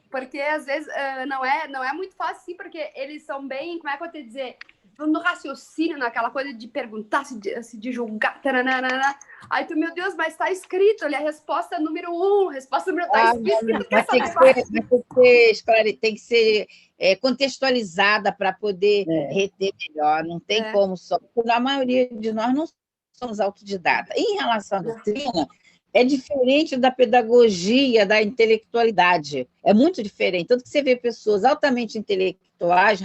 Porque, às vezes, não é muito fácil, sim, porque eles são bem, como é que eu vou te dizer, no raciocínio, naquela coisa de perguntar, de julgar, taranana. Aí tu, meu Deus, mas está escrito ali a resposta número 1, resposta número 2. Tem que ser contextualizada para poder reter melhor, não tem como só. Porque a maioria de nós não somos autodidatas. Em relação à doutrina, é diferente da pedagogia, da intelectualidade. É muito diferente. Tanto que você vê pessoas altamente intelectuais,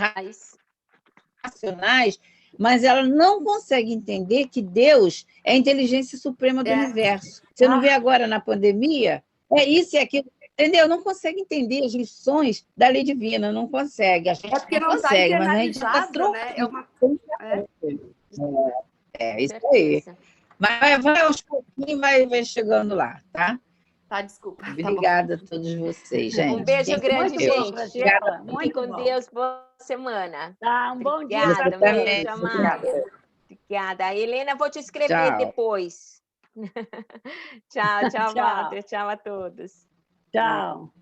racionais, mas ela não consegue entender que Deus é a inteligência suprema do universo. Você não vê agora na pandemia? É isso e aquilo. Entendeu? Não consegue entender as lições da lei divina, não consegue. A gente porque não consegue, mas a gente está trocando. Isso aí. Mas vai aos pouquinhos, vai chegando lá, tá? Tá, desculpa. Obrigada a todos vocês, gente. Um beijo grande, gente. Fique com Deus, boa semana. Tá, um bom dia. Obrigada, um beijo, amada. Obrigada. A Helena, vou te escrever depois. Tchau, Walter. Tchau a todos. Tchau.